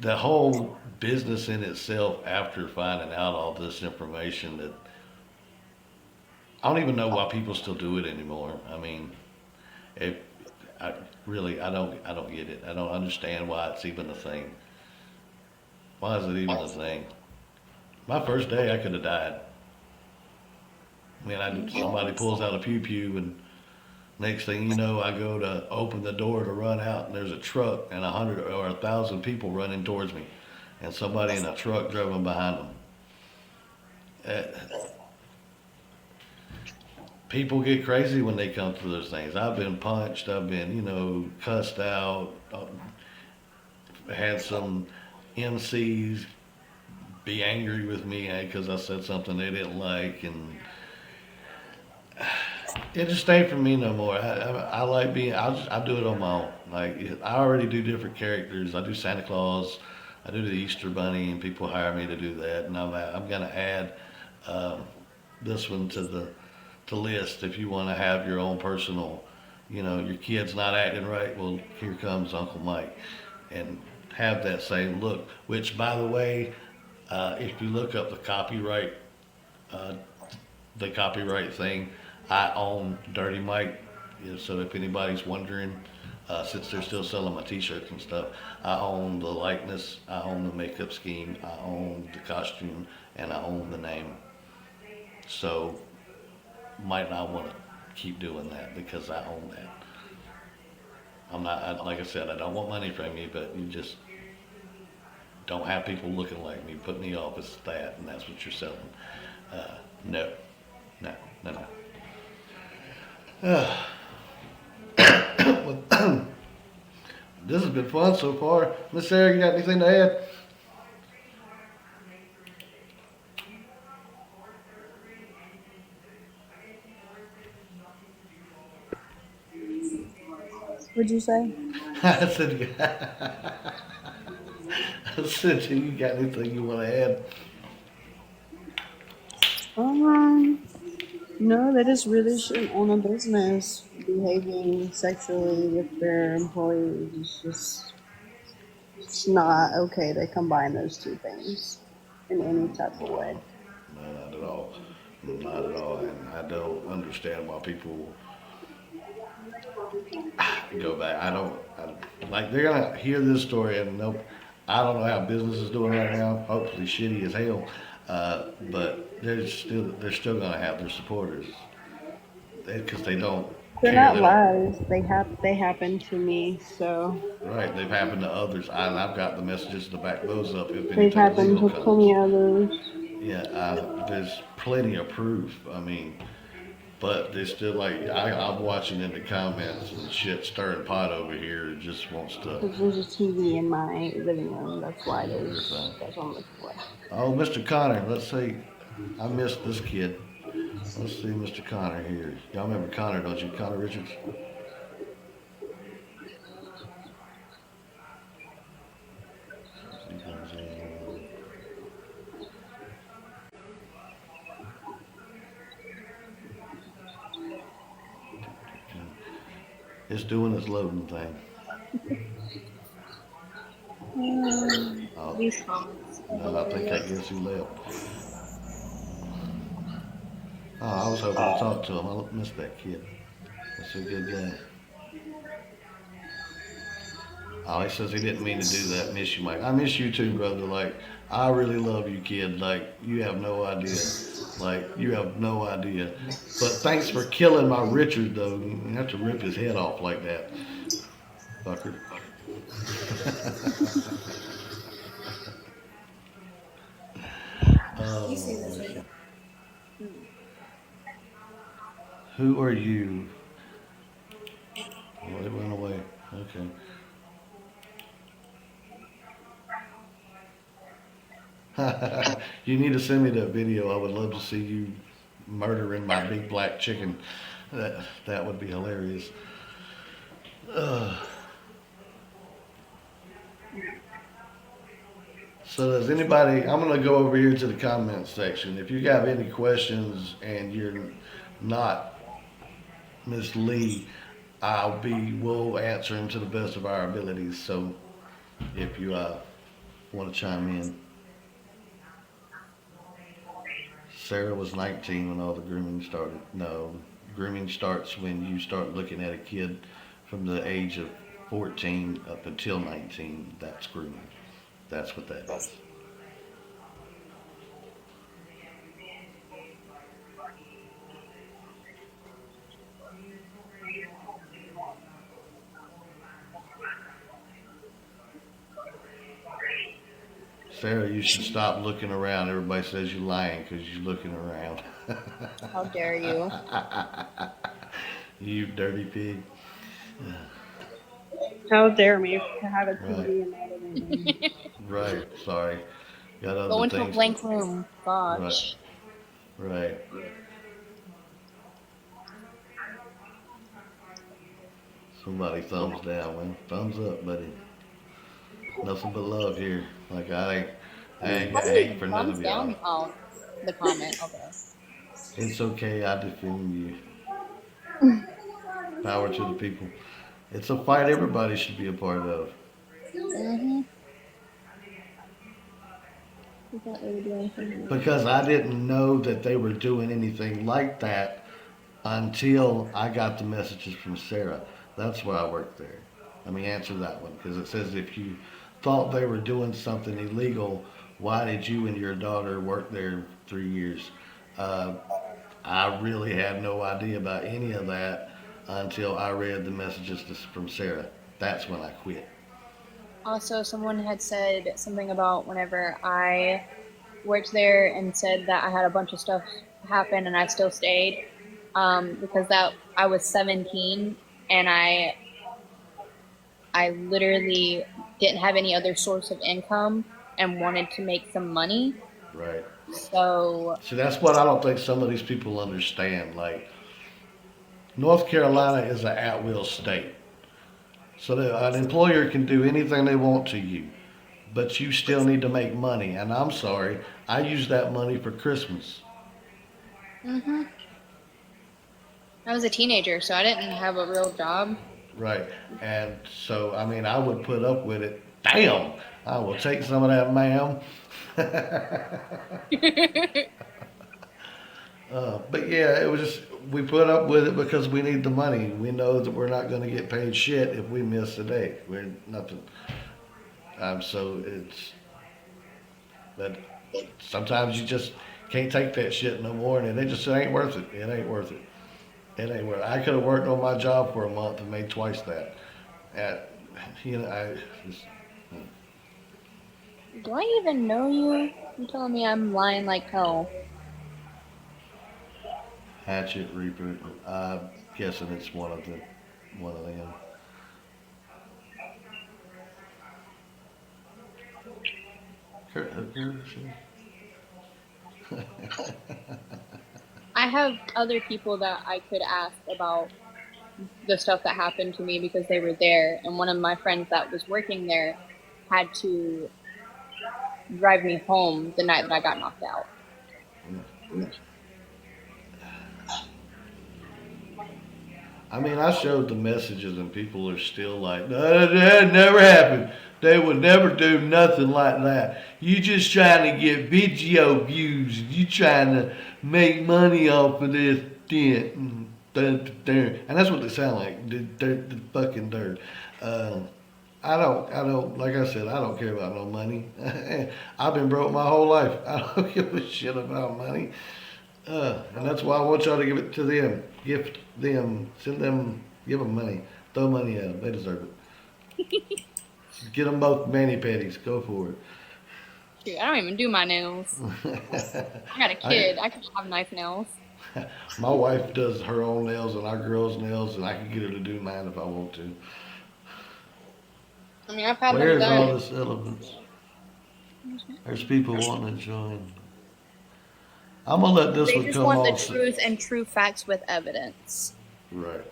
the whole business in itself, after finding out all this information, that I don't even know why people still do it anymore. I mean, if I really, I don't get it. I don't understand why it's even a thing. Why is it even a thing? My first day, I could have died. I mean, somebody pulls out a pew pew, and next thing you know, I go to open the door to run out, and there's a truck and 100 or 1,000 people running towards me, and somebody in a truck driving behind them. People get crazy when they come through those things. I've been punched. I've been, cussed out. Had some MCs be angry with me because I said something they didn't like, and it just ain't for me no more. I like being. I do it on my own. Like, I already do different characters. I do Santa Claus. I do the Easter Bunny, and people hire me to do that. And I'm gonna add this one to the list. If you want to have your own personal, your kid's not acting right. Well, here comes Uncle Mike, and have that same look. Which, by the way, if you look up the copyright thing, I own Dirty Mike. So if anybody's wondering, since they're still selling my t-shirts and stuff, I own the likeness, I own the makeup scheme, I own the costume, and I own the name. So might not want to keep doing that because I own that. Like I said, I don't want money from you, but you just don't have people looking like me, put me off as that, and that's what you're selling. No. Well, this has been fun so far. Miss Sarah, you got anything to add? What'd you say? I said, you got anything you want to add? No, they just really shouldn't own a business behaving sexually with their employees. It's not okay to combine those two things in any type of way. No, not at all. Not at all. And I don't understand why people go back. Like, they're gonna hear this story and nope. I don't know how business is doing right now. Hopefully shitty as hell. But they're still gonna have their supporters because they don't. They're care. not lies. They happen to me. So Right, they've happened to others. I've got the messages to back those up. If they've happened to plenty others. Yeah, there's plenty of proof. I mean, but they're still like, I'm watching in the comments and shit stirring pot over here. It just wants to. Because there's a TV in my living room. That's why that's what I'm looking for. Oh, Mr. Connor, let's see. I missed this kid. Let's see Mr. Connor here. Y'all remember Connor, don't you? Connor Richards? It's doing its loading thing. These comments. No, I think I guess who left. Oh, I was hoping to talk to him. I missed that kid. That's a good guy. Oh, he says he didn't mean to do that. Miss you, Mike. I miss you too, brother. Like, I really love you, kid. Like, you have no idea. Like, you have no idea. But thanks for killing my Richard, though. You have to rip his head off like that, fucker. Oh, who are you? Well, it went away. Okay. You need to send me that video. I would love to see you murdering my big black chicken. That would be hilarious. Uh, so does anybody? I'm gonna go over here to the comments section. If you have any questions and you're not Miss Lee, we'll answer them to the best of our abilities. So if you want to chime in. Sarah was 19 when all the grooming started. No, grooming starts when you start looking at a kid from the age of 14 up until 19. That's grooming. That's what that is. Sarah, you should stop looking around. Everybody says you're lying because you're looking around. How dare you? You dirty pig. How dare me to have a Right. TV in my living room? Right. Sorry. Got other Go into a things. blank room. Gosh. Right. Somebody thumbs down, man. Thumbs up, buddy. Nothing but love here. Like I ain't got hate for none Thumbs of y'all. down. Oh, the comment. Okay. It's okay. I defend you. Power to the people. It's a fight everybody should be a part of. Mhm. I thought they were doing something. Because I didn't know that they were doing anything like that until I got the messages from Sarah. That's why I worked there. Let me answer that one because it says if you thought they were doing something illegal, why did you and your daughter work there 3 years? Uh, I really had no idea about any of that until I read the messages from Sarah. That's when I quit. Also, someone had said something about whenever I worked there and said that I had a bunch of stuff happen and I still stayed because that I was 17 and I literally didn't have any other source of income and wanted to make some money. Right. So See, that's what I don't think some of these people understand. Like, North Carolina is an at-will state. So an employer can do anything they want to you, but you still need to make money. And I'm sorry, I use that money for Christmas. I was a teenager, so I didn't have a real job. Right. And so, I mean, I would put up with it. Damn, I will take some of that, ma'am. But yeah, it was just, we put up with it because we need the money. We know that we're not going to get paid shit if we miss a day. We're nothing. So it's, but sometimes you just can't take that shit no more, and it just ain't worth it. It ain't worth it. It ain't worth it. I could have worked on my job for a month and made twice that. I just, Do I even know you? You're telling me I'm lying like hell. Hatchet Reaper. I'm guessing it's one of them. Kurt Hooker. I have other people that I could ask about the stuff that happened to me because they were there, and one of my friends that was working there had to drive me home the night that I got knocked out. I mean, I showed the messages and people are still like, no, that never happened. They would never do nothing like that. You just trying to get video views. You trying to make money off of this. And that's what they sound like. They're fucking dirt. I don't, like I said, I don't care about no money. I've been broke my whole life. I don't give a shit about money. And that's why I want y'all to give it to them. Gift them. Send them, give them money. Throw money at them. They deserve it. Get them both mani pedis. Go for Shoot, I don't even do my nails. it. I got a kid. I could have nice nails. My wife does her own nails and our girls' nails, and I can get her to do mine if I want to. I mean, I've had them Where's all done. this elements? There's people wanting to join. I'm gonna let this They one just come want on. the truth and true facts with evidence. Right.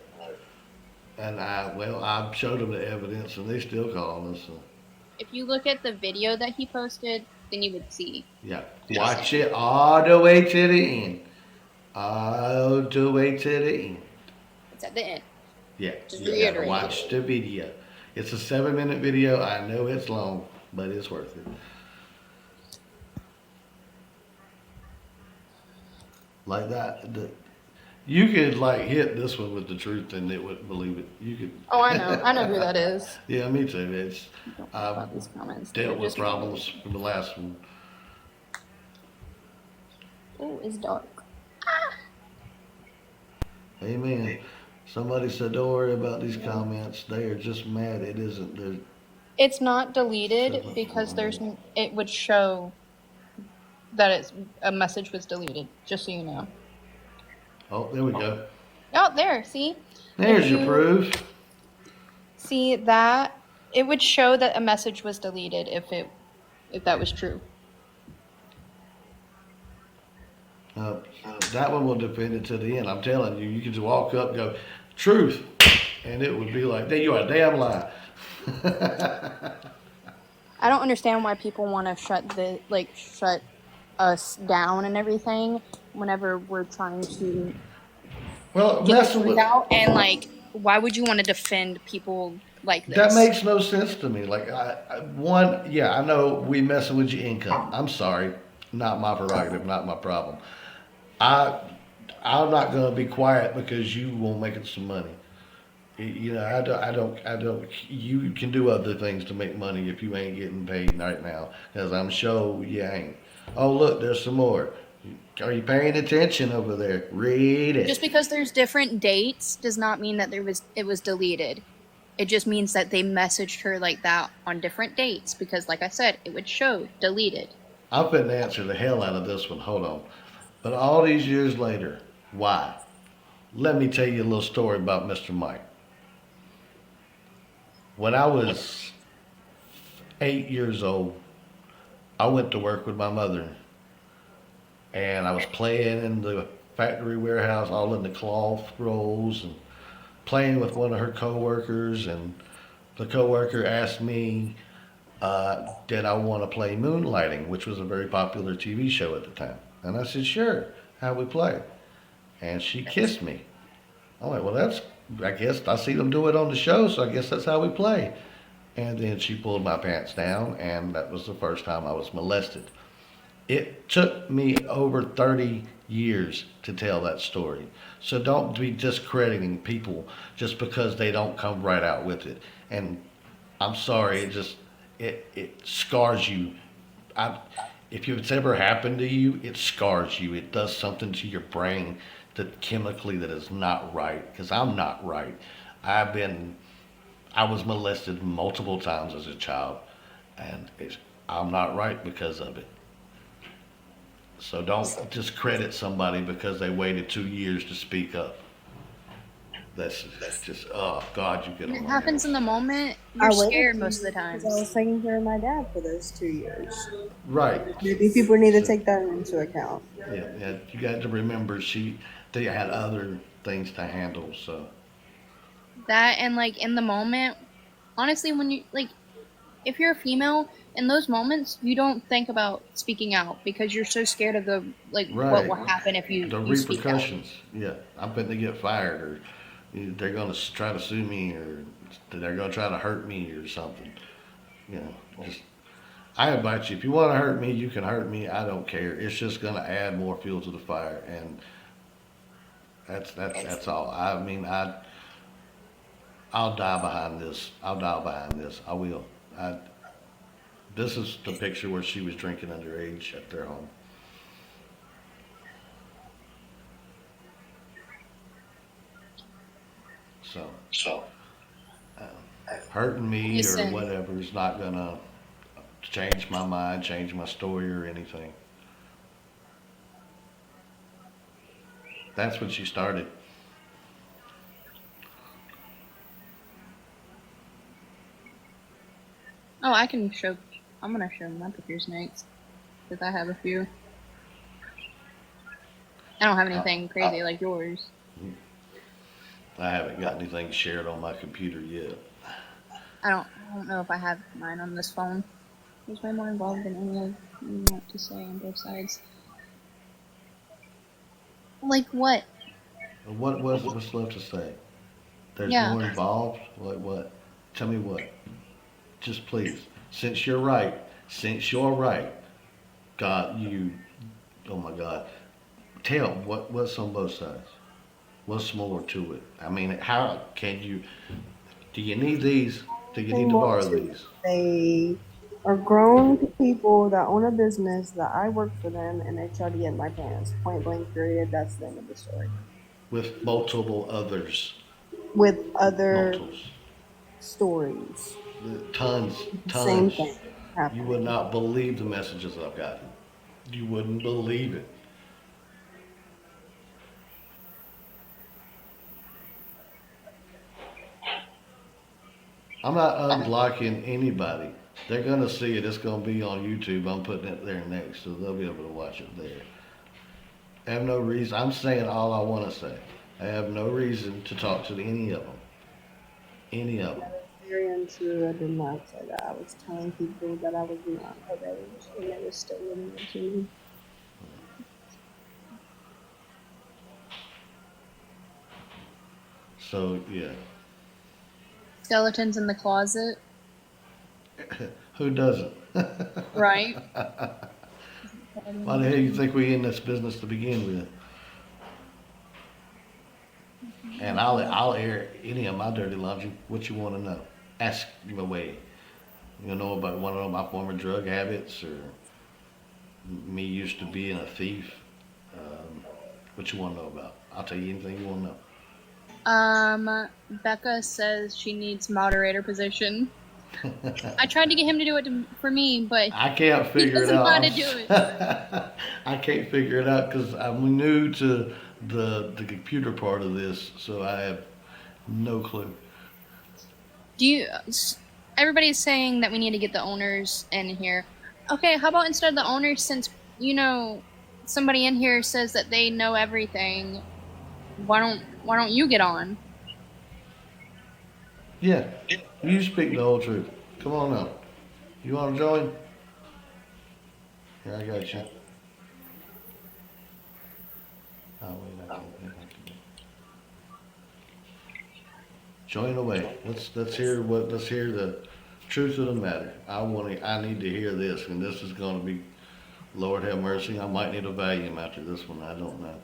And I showed them the evidence, and they still calling us. So. If you look at the video that he posted, then you would see. Yeah, watch it all the way to the end. All the way to the end. It's at the end. Yeah, Just you gotta reiterate. watch the video. It's a 7-minute video. I know it's long, but it's worth it. Like that, you could like hit this one with the truth, and it wouldn't believe it. You could. Oh, I know. I know who that is. Yeah, me too. It's Don't I've about these comments. dealt They're with just problems from the last one. Oh, it's dark. Amen. Somebody said, "Don't worry about these comments. They are just mad. It isn't. They're It's not deleted because it would show that a message was deleted. Just so you know. Oh, there we go. Oh, there. See. There's If your you proof. See that it would show that a message was deleted if that was true. Uh, that one will defend it to the end. I'm telling you, you can just walk up, and go, truth, and it would be like, "There you are, damn lie." I don't understand why people want to shut us down and everything whenever we're trying to Well, get the messing truth with out, and why would you want to defend people like this? that makes no sense to me. Like, yeah, I know we messing with your income. I'm sorry, not my prerogative, not my problem. I I'm not gonna be quiet because you won't make it some money. You know, I don't. You can do other things to make money if you ain't getting paid right now, because I'm sure you ain't. Oh, look, there's some more. Are you paying attention over there? Read it. Just because there's different dates does not mean that it was deleted. It just means that they messaged her like that on different dates because, like I said, it would show deleted. I'm finna answer the hell out of this one. Hold on. But all these years later, why? Let me tell you a little story about Mr. Mike. When I was 8 years old, I went to work with my mother, and I was playing in the factory warehouse, all in the cloth rolls, and playing with one of her coworkers, and the coworker asked me, did I want to play Moonlighting, which was a very popular TV show at the time. And I said, sure, how we play? And she kissed me. I'm like, well, I guess I see them do it on the show, so I guess that's how we play. And then she pulled my pants down, and that was the first time I was molested. It took me over 30 years to tell that story. So don't be discrediting people just because they don't come right out with it. And I'm sorry, it scars you. If it's ever happened to you, it scars you. It does something to your brain that chemically that is not right, because I'm not right. I was molested multiple times as a child, and I'm not right because of it. So don't discredit somebody because they waited 2 years to speak up. That's just, oh God, you get When on it my happens nerves. in the moment, I you're waited scared 2 most of the years times. because I was taking care of my dad for those 2 years. Right. Maybe people need to take that into account. Yeah, you got to remember they had other things to handle, so. That and in the moment, honestly, when you if you're a female in those moments, you don't think about speaking out because you're so scared of the what Right. will happen if The you speak out. repercussions, yeah. I'm fitting to get fired, or they're gonna try to sue me, or they're gonna try to hurt me or something. You know, just, I invite you, if you wanna hurt me, you can hurt me, I don't care. It's just gonna add more fuel to the fire, and that's all. I mean, I'll die behind this. I'll die behind this. I will. I, this is the picture where she was drinking underage at their home. So, uh, hurting me or Listen, whatever is not gonna change my mind, change my story or anything. That's what she started. oh, I can show. I'm gonna show my pictures next because I have a few. I don't have anything crazy like yours. I haven't got anything shared on my computer yet. I don't know if I have mine on this phone. There's way more involved than any of you want to say on both sides. Like what? What's left to say? There's Yeah. more involved? What? Tell me what. Just please. Since you're right, God, oh my God. Tell what's on both sides. What's more to it? I mean, how can you, do you need these? Do you need to More borrow to these? they are grown people that own a business that I work for them and they try to get my pants. Point blank period. That's the end of the story. With multiple others. With other Multiples. stories. Tons, Same tons. thing You would happening. not believe the messages I've gotten. You wouldn't believe it. I'm not unblocking anybody. They're gonna see it. It's gonna be on YouTube. I'm putting it there next, so they'll be able to watch it there. I have no reason. I'm saying all I want to say. I have no reason to talk to any of them. Any of them. Very untrue. I did not say that. I was telling people that I was not of age and they were still living into me. So yeah, Skeletons in the closet, who doesn't? right? Why the hell you think we in this business to begin with? And I'll air any of my dirty laundry. What you want to know? Ask me away. You know about want to know my former drug habits or me used to being a thief? What you want to know about? I'll tell you anything you want to know. Becca says she needs moderator position. I tried to get him to do it for me, but I can't he figure it doesn't know out. how to do it. I can't figure it out because I'm new to the computer part of this, so I have no clue. Do you? Everybody's saying that we need to get the owners in here. Okay, how about instead of the owners, since somebody in here says that they know everything, why don't you get on? Yeah, you speak the whole truth. Come on now. You want to join? Here, I got you. Oh wait, I can't. Join away. Let's hear let's hear the truth of the matter. I need to hear this, and this is going to be, Lord have mercy. I might need a Valium after this one. I don't know.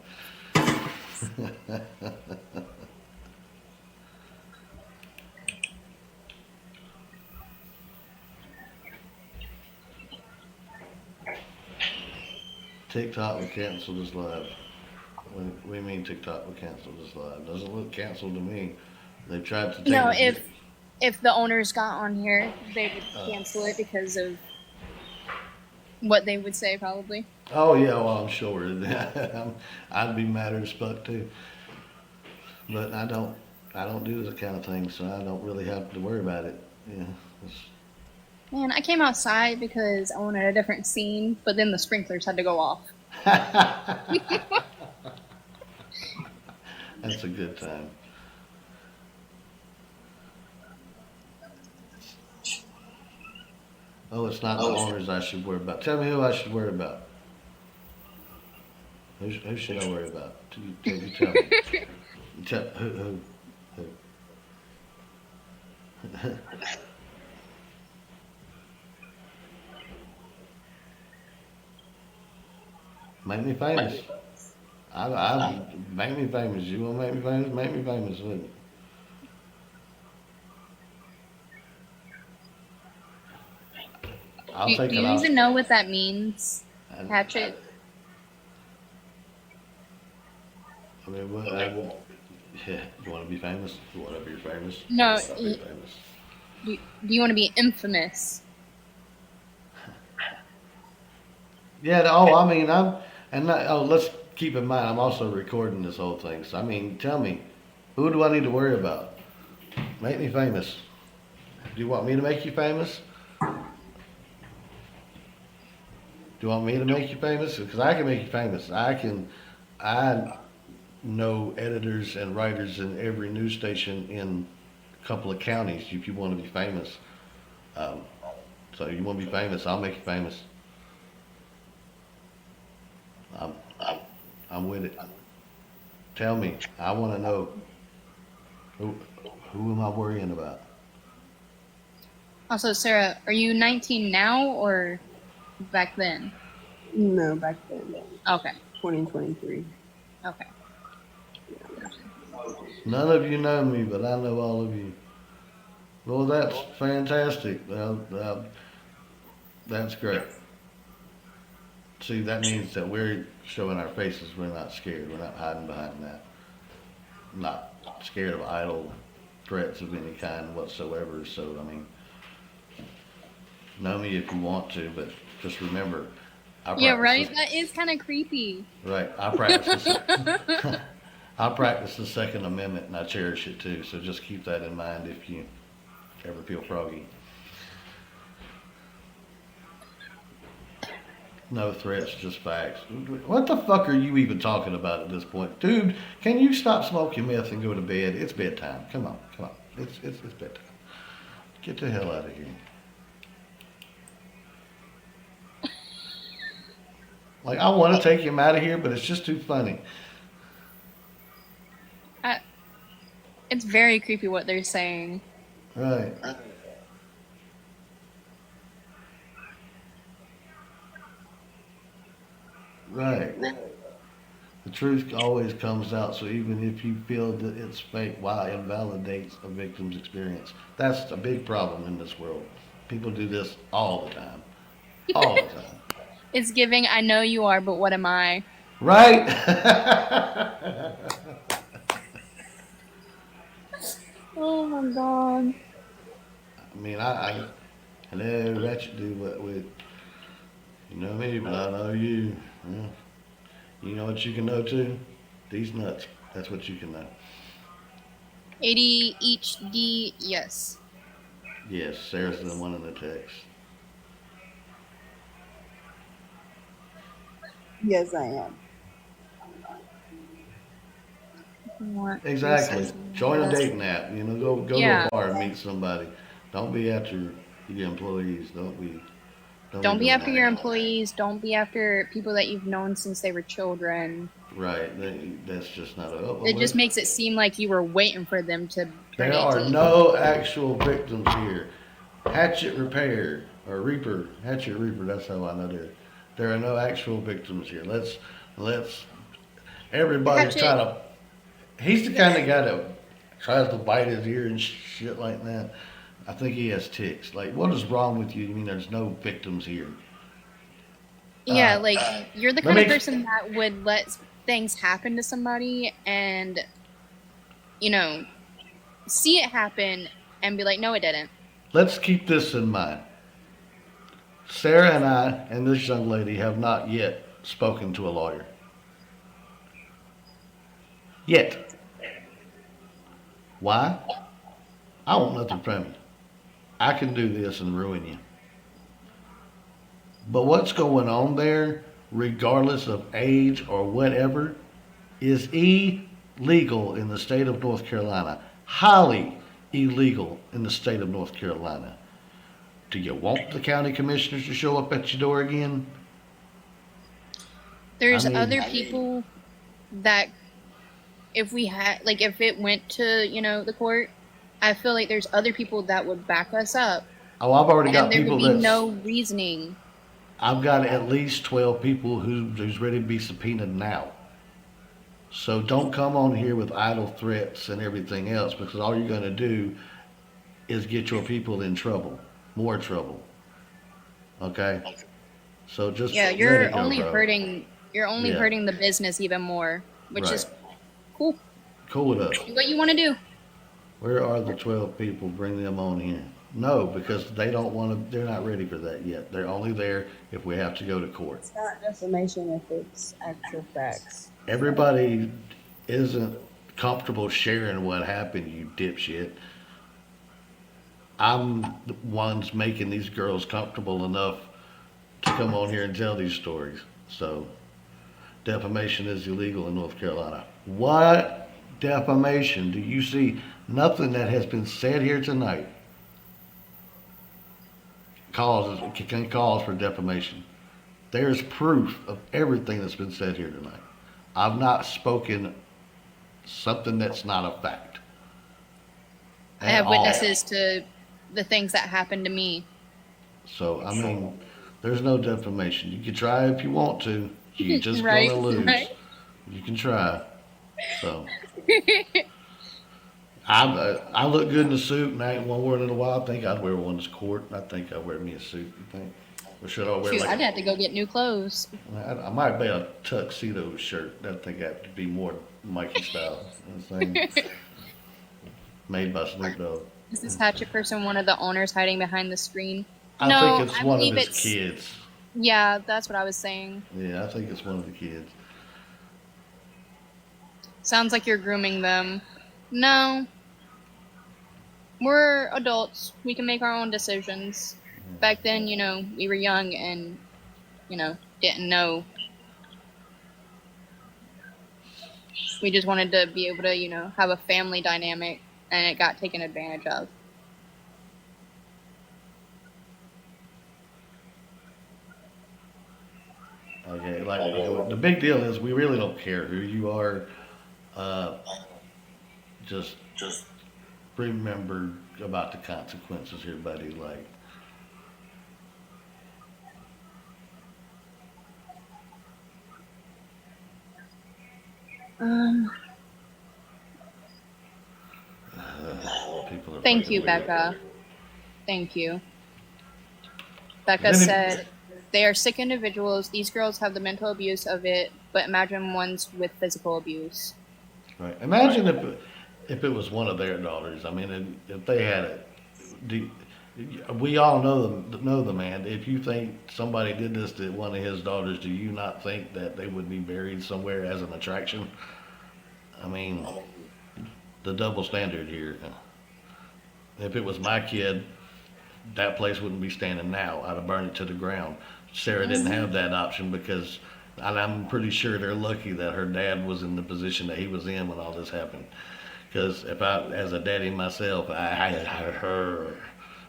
TikTok will cancel this live. What do you mean TikTok will cancel this live? Doesn't look canceled to me. They tried to take No, it. if the owners got on here, they would cancel it because of what they would say probably. Oh yeah, well I'm sure. I'd be madder as fuck too. But I don't do that kind of thing, so I don't really have to worry about it. Yeah. Man, I came outside because I wanted a different scene, but then the sprinklers had to go off. That's a good time. Oh, it's not the owners I should worry about. Tell me who I should worry about. Who should I worry about? You tell me. Who? Make me famous. I make me famous. You want to make me famous? Make me famous. Look. I'll Do, take do it you off. even know what that means, And, Hatchet? I mean, yeah, you want to be famous? You want to be famous? No. You want to be famous? Do you want to be infamous? Yeah. Oh, I mean, let's keep in mind, I'm also recording this whole thing. So, I mean, tell me, who do I need to worry about? Make me famous. Do you want me to make you famous? Do you want me to make you famous? Because I can make you famous. I know editors and writers in every news station in a couple of counties if you want to be famous. Um, so you want to be famous, I'll make you famous. I'm, I'm with it. Tell me. I want to know who, who am I worrying about? Also, Sarah, are you 19 now or back then? No, back then, Okay. 2023. Okay. None of you know me, but I know all of you. Well, that's fantastic. That's great. See, that means that we're showing our faces. We're not scared. We're not hiding behind that. Not scared of idle threats of any kind whatsoever. So, I mean, know me if you want to, but just remember, I Yeah, practice right? this. That is kind of creepy. Right, I practice this. I practice the Second Amendment, and I cherish it too. So just keep that in mind if you ever feel froggy. No threats, just facts. What the fuck are you even talking about at this point? Dude, can you stop smoking meth and go to bed? It's bedtime. Come on, come on. It's bedtime. Get the hell out of here. Like, I want to take him out of here, but it's just too funny. It's very creepy what they're saying. Right. Right. The truth always comes out, so even if you feel that it's fake, why invalidates a victim's experience? That's a big problem in this world. People do this all the time. All the time. It's giving, I know you are, but what am I? Right? Oh my god. I mean, hello, Ratchet do what with, you know me, but I know you. Yeah. You know what you can know too? These nuts. That's what you can know. 80 each D, yes. Yes, Sarah's the one in the text. Yes, I am. What? Exactly. Join a dating app. You know, go to Yeah. a bar and meet somebody. Don't be after your employees. Don't be doing after your that. employees. Don't be after people that you've known since they were children. Right. That's just not a. It just makes it seem like you were waiting for them to turn There 18. are no actual victims here. Hatchet Repair or Reaper, Hatchet Reaper. That's how I know there are no actual victims here. Let's everybody Hatchet. try to. He's the kind of guy that tries to bite his ear and shit like that. I think he has tics. Like, what is wrong with you? You mean there's no victims here? Yeah, Uh, like you're the let kind of me- person that would let things happen to somebody and, you know, see it happen and be like, no, it didn't. Let's keep this in mind. Sarah and I and this young lady have not yet spoken to a lawyer. Yet. Why? I want nothing from you. I can do this and ruin you. But what's going on there, regardless of age or whatever, is illegal in the state of North Carolina. Highly illegal in the state of North Carolina. Do you want the county commissioners to show up at your door again? There's I mean- other people that if we had, like, if it went to, you know, the court, I feel like there's other people that would back us up. Oh, I've already got And there people would be that no reasoning. I've got at least 12 people who's ready to be subpoenaed now. So don't come on here with idle threats and everything else, because all you're going to do is get your people in trouble, more trouble. Okay? So just Yeah, let you're it go, only bro. hurting. You're only Yeah. hurting the business even more, which Right. is cool. Cool it up. Do what you want to do. Where are the 12 people? Bring them on in. No, because they don't want to, they're not ready for that yet. They're only there if we have to go to court. It's not defamation if it's actual facts. Everybody isn't comfortable sharing what happened, you dipshit. I'm the ones making these girls comfortable enough to come on here and tell these stories. So, defamation is illegal in North Carolina. What defamation do you see? Nothing that has been said here tonight can cause for defamation. There's proof of everything that's been said here tonight. I've not spoken something that's not a fact. I At have all. witnesses to the things that happened to me. So, I mean, there's no defamation. You can try if you want to. You're just Right, gonna lose. right. You can try. So, I look good in a suit, and I ain't one word in a while. I think I'd wear one to court. I think I'd wear me a suit. You think? Or should I wear Shoot, like I'd have to go get new clothes. I might buy a tuxedo shirt. I think that would be more Mikey style. You know what I'm saying? Made by Snoop Dogg. Is this hatchet person one of the owners hiding behind the screen? I No, think it's I one of believe his it's- kids. Yeah, that's what I was saying. Yeah, I think it's one of the kids. Sounds like you're grooming them. No. We're adults. We can make our own decisions. Back then, we were young and, didn't know. We just wanted to be able to, have a family dynamic, and it got taken advantage of. Okay, like the big deal is we really don't care who you are. Uh, just remember about the consequences here, buddy. Like, Um, people are Thank fucking you, weird. Becca. Thank you. Becca Then if- said, they are sick individuals. These girls have the mental abuse of it, but imagine ones with physical abuse. Right. Imagine if it was one of their daughters. I mean, if they had it. Do, we all know the man. If you think somebody did this to one of his daughters, do you not think that they would be buried somewhere as an attraction? I mean, the double standard here. If it was my kid, that place wouldn't be standing now. I'd have burned it to the ground. Sarah didn't have that option because, and I'm pretty sure they're lucky that her dad was in the position that he was in when all this happened. Because if I, as a daddy myself, I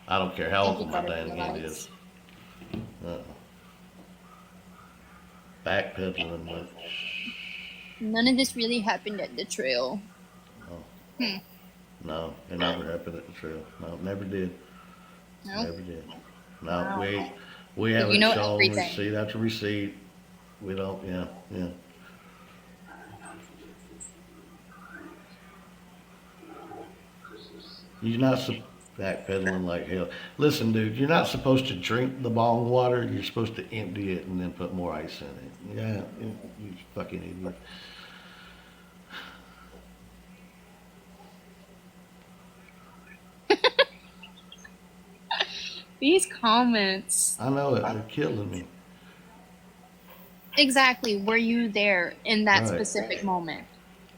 don't care how old my damn kid is. Backpedaling, but None of this really happened at the trail. no, it never happened at the trail. No, never did. No? Never did. No, Wow. we haven't know shown everything. receipt after receipt. We don't. Yeah. You're not backpedaling like hell. Listen, dude, you're not supposed to drink the bong water. You're supposed to empty it and then put more ice in it. Yeah, you fucking idiot. These comments. I know it. They're killing me. Exactly. Were you there in that Right. specific moment?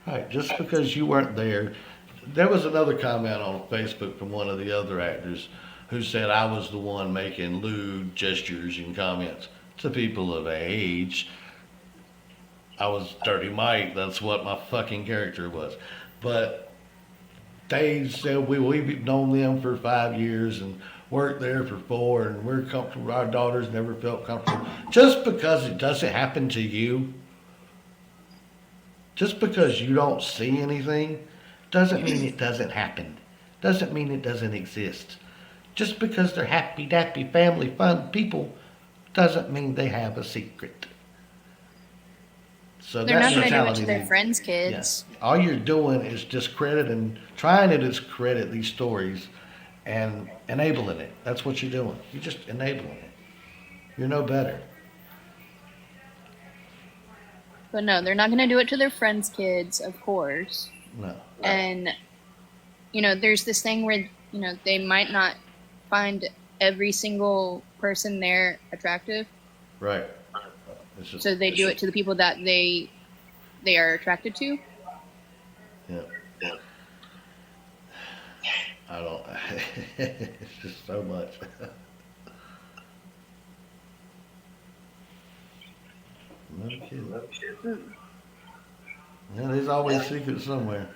Right, just because you weren't there. There was another comment on Facebook from one of the other actors who said I was the one making lewd gestures and comments to people of age. I was Dirty Mike. That's what my fucking character was. But they said we've known them for 5 years and worked there for 4, and we're comfortable. Our daughters never felt comfortable. Just because it doesn't happen to you, just because you don't see anything, doesn't mean it doesn't happen. Doesn't mean it doesn't exist. Just because they're happy, dappy, family, fun people, doesn't mean they have a secret. So They're not that going to do it mentality to their needs- friends' kids. yeah. All you're doing is trying to discredit these stories and enabling it. That's what you're doing. You're just enabling it. You're no better. But no, they're not going to do it to their friends' kids, of course. No. And, there's this thing where, they might not find every single person there attractive. Right. It's just, So they do it to the people that they are attracted to. yeah. I don't. It's just so much. No kidding. Yeah, there's always secrets somewhere.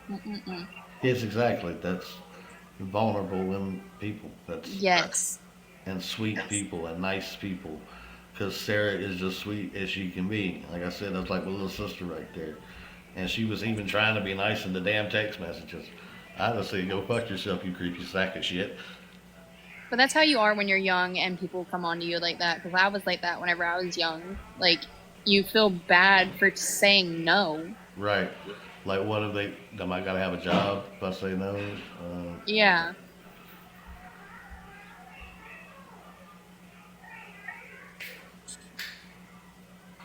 Mm-mm-mm. Yes, exactly. That's vulnerable women people. That's Yes. and sweet people and nice people. Because Sarah is just sweet as she can be. Like I said, that's like my little sister right there. And she was even trying to be nice in the damn text messages. I just say, go fuck yourself, you creepy sack of shit. But that's how you are when you're young and people come on to you like that. Because I was like that whenever I was young. Like, you feel bad for saying no. Right. Like, what if they, am I gotta have a job if I say no? Yeah.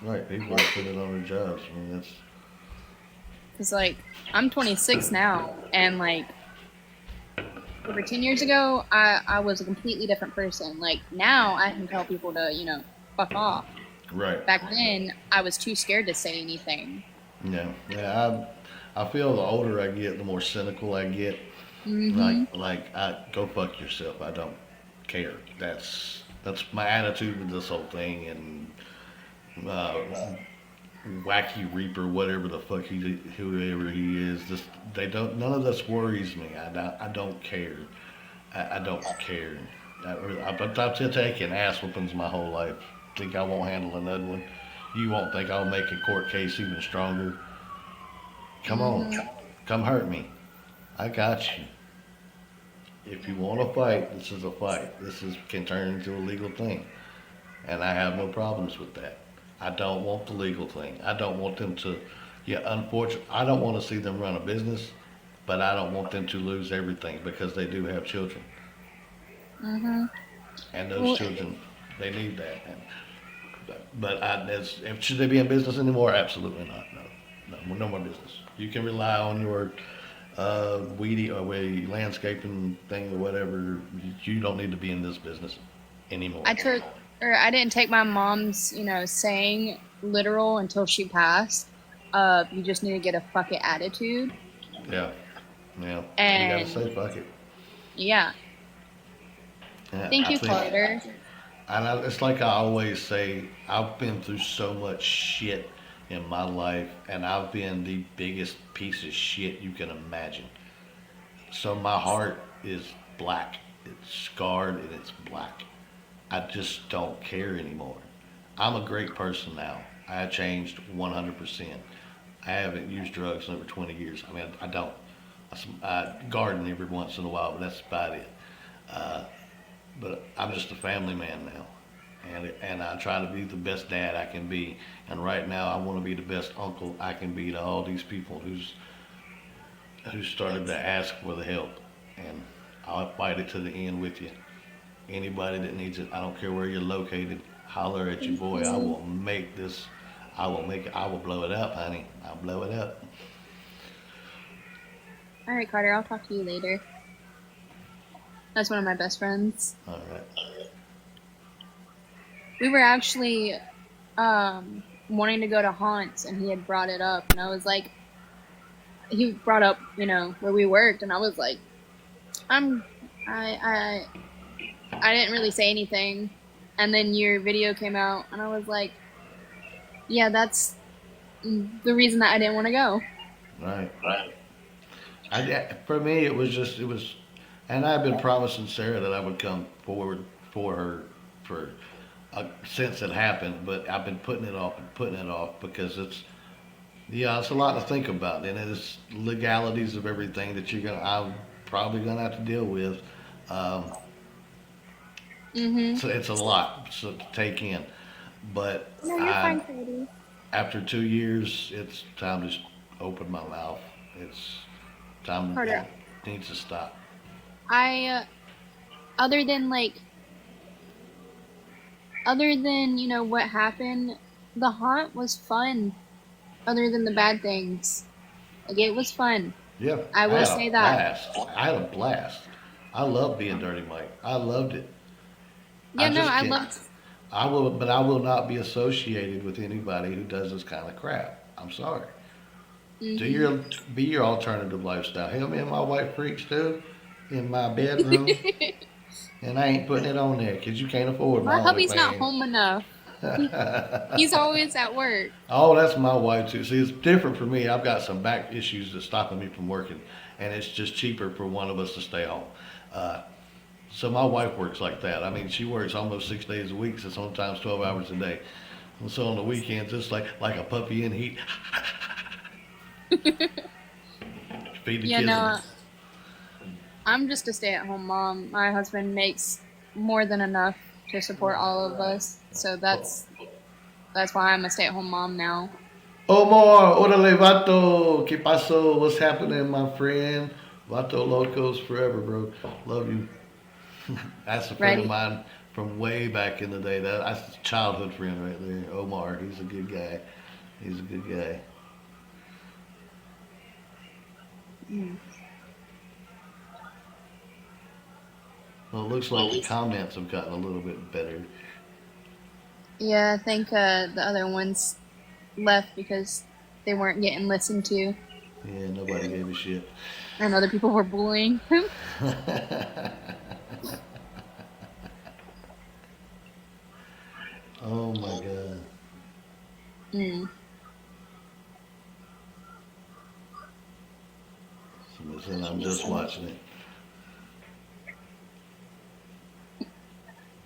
Right, people are putting it on their jobs. I mean, that's, Because, like, I'm 26 now. And, like, over 10 years ago, I was a completely different person. Like, now I can tell people to, fuck off. right. Back then, I was too scared to say anything. Yeah. Yeah, I feel the older I get, the more cynical I get. Mm-hmm. I go fuck yourself. I don't care. That's my attitude with this whole thing. And Wacky Reaper, whatever the fuck whoever he is, just they don't. None of this worries me. I don't care. I don't care. I've been taking ass whoopings my whole life. Think I won't handle another one? You won't think I'll make a court case even stronger? Come on, Mm-hmm. come hurt me. I got you. If you want to fight, this is a fight. Can turn into a legal thing, and I have no problems with that. I don't want the legal thing. I don't want them to. Yeah, unfortunately, I don't want to see them run a business, but I don't want them to lose everything because they do have children, Mm-hmm. and those Well, children, they need that. Should they be in business anymore? Absolutely not. No, no more business. You can rely on your weedy or landscaping thing or whatever. You don't need to be in this business anymore. I didn't take my mom's, saying literal until she passed. You just need to get a fuck it attitude. Yeah, yeah. You gotta And say fuck it. yeah, Yeah, thank I you, think, Carter. it's like I always say. I've been through so much shit in my life, and I've been the biggest piece of shit you can imagine. So my heart is black. It's scarred and it's black. I just don't care anymore. I'm a great person now. I changed 100%. I haven't used drugs in over 20 years. I mean, I don't. I garden every once in a while, but that's about it. Uh, but I'm just a family man now. And I try to be the best dad I can be. And right now, I want to be the best uncle I can be to all these people who started to ask for the help. And I'll fight it to the end with you. Anybody that needs it, I don't care where you're located, holler at your boy. I will make this. I will make it. I will blow it up, honey. I'll blow it up. All right, Carter, I'll talk to you later. That's one of my best friends. All right. We were actually wanting to go to Haunts, and he had brought it up, and I was like, he brought up, where we worked, and I was like, I didn't really say anything, and then your video came out, and I was like, yeah, that's the reason that I didn't want to go. Right. For me, it was, and I've been promising Sarah that I would come forward for her for since it happened, but I've been putting it off because it's a lot to think about, and it's legalities of everything that I'm probably gonna have to deal with. Mm-hmm. So it's a lot to take in, but No, you're fine, sweetie. after 2 years, it's time to open my mouth. It's time. Carter, needs to stop. I other than like other than what happened, the haunt was fun. Other than the bad things, like it was fun. Yeah, I I will had a say that. blast. I had a blast. I love being Dirty Mike. I loved it. I Yeah, no, just I can't. loved. But I will not be associated with anybody who does this kind of crap. I'm sorry. Do Hmm. your Be your alternative lifestyle. Hell, me and my wife freaks too in my bedroom, and I ain't putting it on there because you can't afford my My hubby's not OnlyFans. home enough. He's always at work. Oh, that's my wife too. See, it's different for me. I've got some back issues that's stopping me from working, and it's just cheaper for one of us to stay home. Uh, so my wife works like that. I mean, she works almost 6 days a week, so sometimes 12 hours a day. And so on the weekends, it's like a puppy in heat. Feed the Yeah, kids. no, I'm just a stay-at-home mom. My husband makes more than enough to support all of us, so that's why I'm a stay-at-home mom now. Omar, orale, vato. ¿Qué pasó? What's happening, my friend? Vato Locos forever, bro. Love you. That's a friend of Ready? mine from way back in the day. That's a childhood friend right there. Omar, he's a good guy. He's a good guy. Mm. Well, it looks like the comments have gotten a little bit better. Yeah, I think the other ones left because they weren't getting listened to, Yeah, nobody gave a shit. and other people were bullying him. Oh my god. Mm. Somebody said I'm just watching it.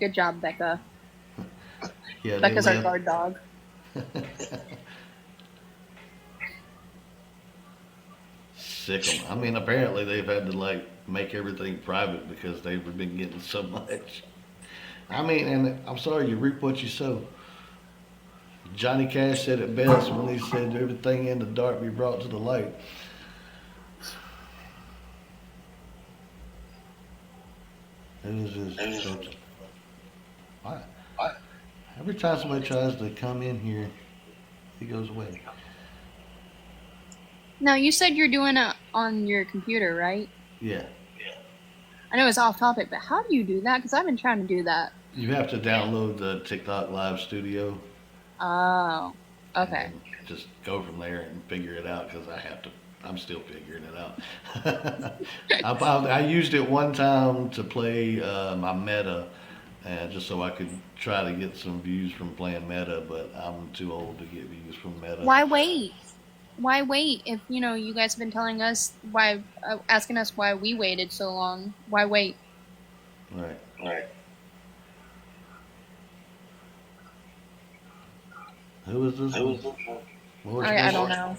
Good job, Becca. Yeah, they Becca's our live. guard dog. Sick 'em. I mean, apparently they've had to like make everything private because they've been getting so much. I mean, and I'm sorry, you reap what you sow. Johnny Cash said it best when he said everything in the dark be brought to the light. Who is this? Why? Every time somebody tries to come in here, he goes away. Now, you said you're doing it on your computer, right? Yeah. I know it's off topic, but how do you do that? Because I've been trying to do that. You have to download the TikTok Live Studio Oh, and okay. then just go from there and figure it out because I have to. I'm still figuring it out. I used it one time to play my meta, just so I could try to get some views from playing meta, but I'm too old to get views from meta. Why wait? Why wait if you guys have been telling us why, asking us why we waited so long? Why wait? Right. Who is this? What was I this? don't know.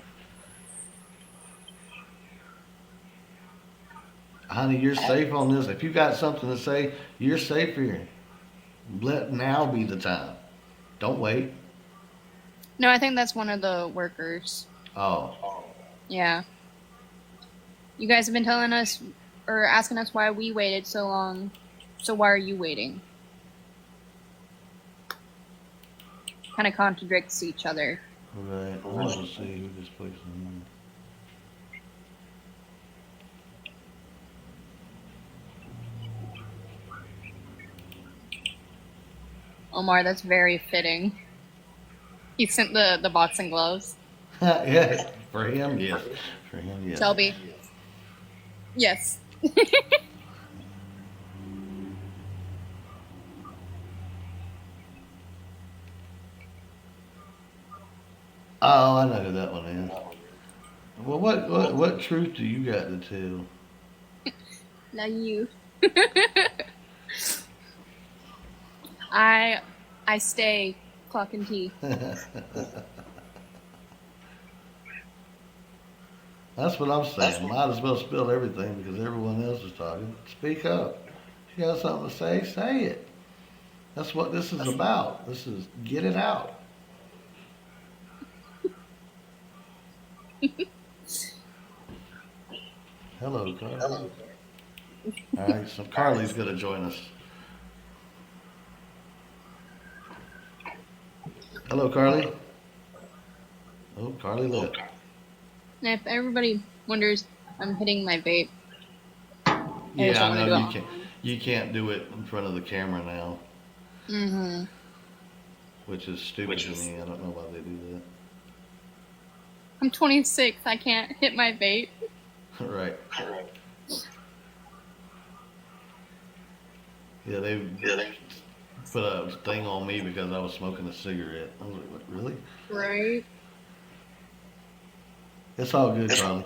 Honey, you're safe on this. If you got something to say, you're safe here. Let now be the time. Don't wait. No, I think that's one of the workers. Oh, Yeah. You guys have been telling us or asking us why we waited so long. So why are you waiting? Kind of contradicts each other. right. Let's just see who this person is. Omar, that's very fitting. He sent the boxing gloves. Yeah, for him, yes. For him, yes. Shelby. Yes. Oh, I know who that one is. Well, what truth do you got to tell? Now you. I stay clock and tea. That's what I'm saying. Might as well spill everything because everyone else is talking. Speak up. If you got something to say it. That's what this is about. This is get it out. Hello, Carly. All right, so Carly's gonna join us. Hello, Carly. Oh, Carly left. And if everybody wonders, I'm hitting my vape. I just Yeah, don't I want to know do it you on. can't. You can't do it in front of the camera now, Mm-hmm. which is stupid to me. I don't know why they do I'm 26. I can't hit my vape. that. Right. Yeah, they put a thing on me because I was smoking a cigarette. I was like, what, really? Right. It's all good, Carly.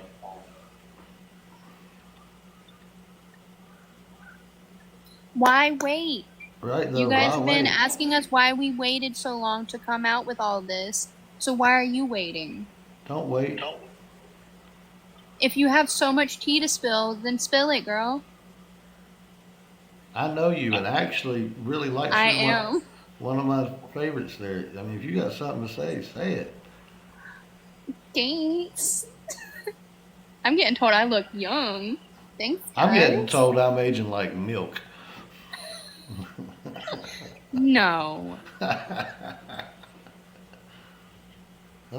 Why wait? Right You though, guys why have been wait? asking us why we waited so long to come out with all this. So why are you waiting? Don't wait. If you have so much tea to spill, then spill it, girl. I know you, and I actually really like I you. am. One of my favorites there. I mean, if you got something to say it. Thanks. I'm getting told I look young. Thanks, I'm getting guys. told I'm aging like milk. No. That's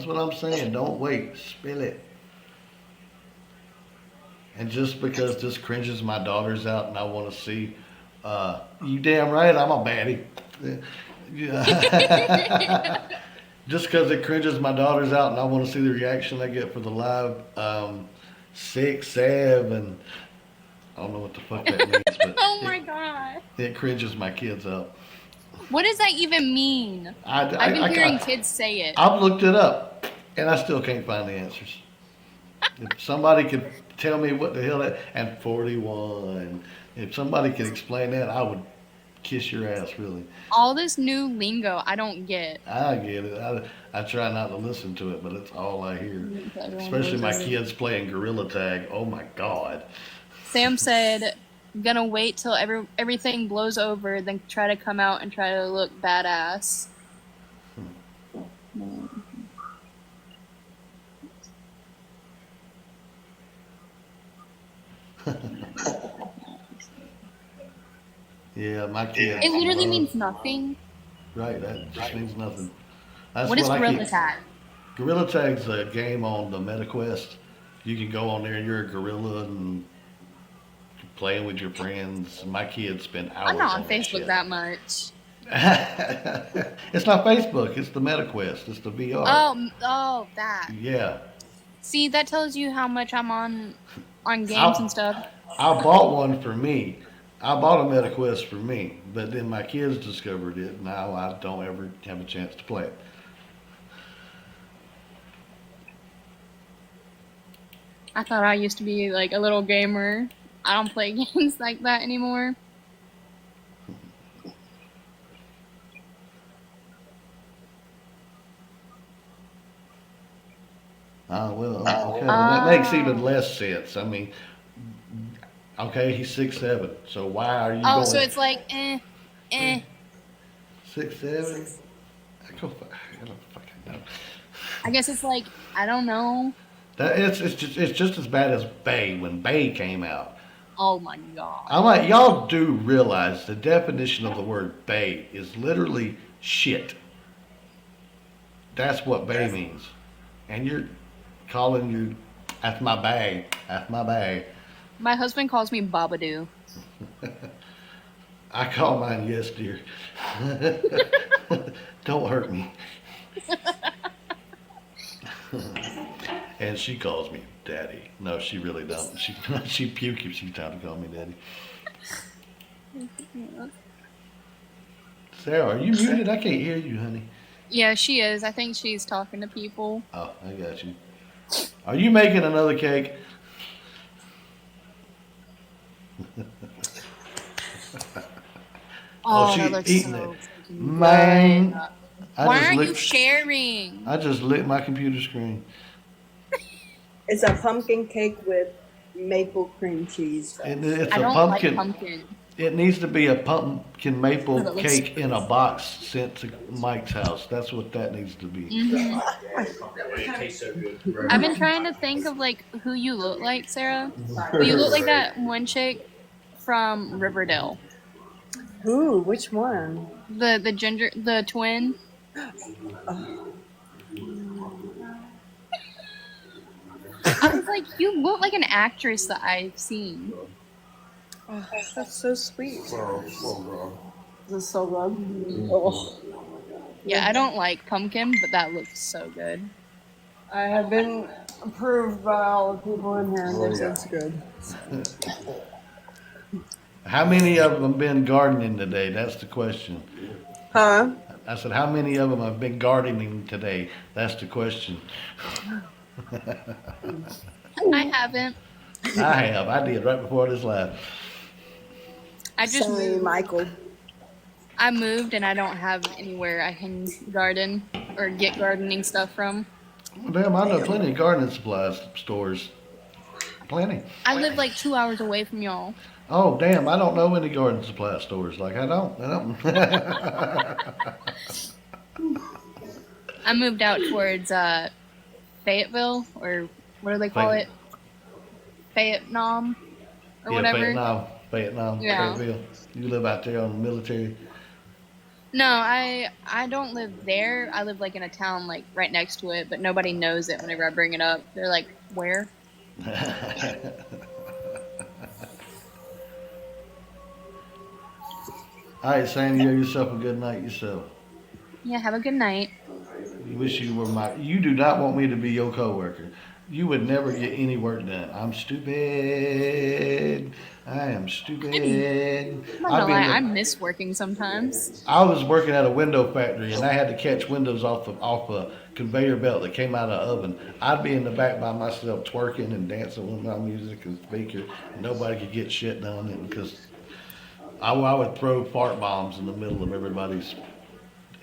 what I'm saying. Don't wait. Spill it. And just because this cringes my daughters out and I want to see, you damn right I'm a baddie. Yeah. Just because it cringes my daughters out and I want to see the reaction I get for the live 6, 7. I don't know what the fuck that means, but Oh my god. it cringes my kids out. What does that even mean? I've been hearing kids say it. I've looked it up and I still can't find the answers. If somebody could tell me what the hell that, and 41, if somebody could explain that, I would kiss your ass, really. All this new lingo I don't get. I get it. I try not to listen to it, but it's all I hear. Especially my kids playing gorilla tag. Oh my god. Sam said, gonna wait till everything blows over, then try to come out and try to look badass. Yeah, my kids. It literally means nothing. Right, that just means nothing. That's What is I gorilla keep. tag? Gorilla Tag's a game on the MetaQuest. You can go on there and you're a gorilla and playing with your friends. My kids spend hours I'm not on that Facebook shit. that much. It's not Facebook. It's the MetaQuest. It's the VR. Oh, that. Yeah. See, that tells you how much I'm on games and stuff. I bought one for me. I bought a MetaQuest for me, but then my kids discovered it. Now I don't ever have a chance to play it. I thought I used to be like a little gamer. I don't play games like that anymore. Well, okay. Well, that makes even less sense. I mean, okay, he's 6'7", so why are you going? So it's like, 6'7"? I don't fucking know. I guess it's like, I don't know. It's just as bad as Bay when Bay came out. Oh my god. I'm like, y'all do realize the definition of the word Bay is literally shit. That's what Bay means, and you're calling you, that's my bae, that's my bae. My husband calls me Babadoo. I call mine yes dear. Don't hurt me. And she calls me daddy. No, she really don't. She puke if she's trying to call me daddy. Sarah, are you muted? I can't hear you, honey. Yeah, she is. I think she's talking to people. Oh, I got you. Are you making another cake? Oh, she's that looks eating so it. freaking Man. good. I Why just aren't you licked- sharing? I just lit my computer screen. It's a pumpkin cake with maple cream cheese. It's I a don't pumpkin. like pumpkin. It needs to be a pumpkin Oh, maple that looks cake in a box sent to Mike's house. That's what that needs to be. hmm That way it tastes so good. I've been trying to think of like who you look like, Sarah. Well, you look like that one chick from Riverdale. Ooh, which one? The ginger, the twin. I was like, you look like an actress that I've seen. Oh, that's so sweet. This is so good. Oh. Yeah, I don't like pumpkin, but that looks so good. I have been approved by all the people in here, and they said it's good. How many of them have been gardening today? That's the question. Huh? I said, how many of them have been gardening today? That's the question. I haven't. I have. I did right before this live. I just Sorry, moved. Michael. I moved and I don't have anywhere I can garden or get gardening stuff from. Well, damn, I know plenty of gardening supplies stores. Plenty. I live like 2 hours away from y'all. Oh, damn, I don't know any garden supply stores. Like, I don't. I moved out towards Fayetteville, or what do they call it? Fayetteville or Yeah, whatever. Fayetteville, Yeah. Fayetteville. You live out there on the military. No, I don't live there. I live like in a town like right next to it, but nobody knows it whenever I bring it up. They're like, "Where?" All right, Sandy, you have yourself a good night yourself. Yeah, have a good night. You wish you were my. You do not want me to be your coworker. You would never get any work done. I'm stupid. I am stupid. I'm not I'd gonna be in lie, the- I miss working sometimes. I was working at a window factory and I had to catch windows off a conveyor belt that came out of the oven. I'd be in the back by myself twerking and dancing with my music and speaker. And nobody could get shit done because I would throw fart bombs in the middle of everybody's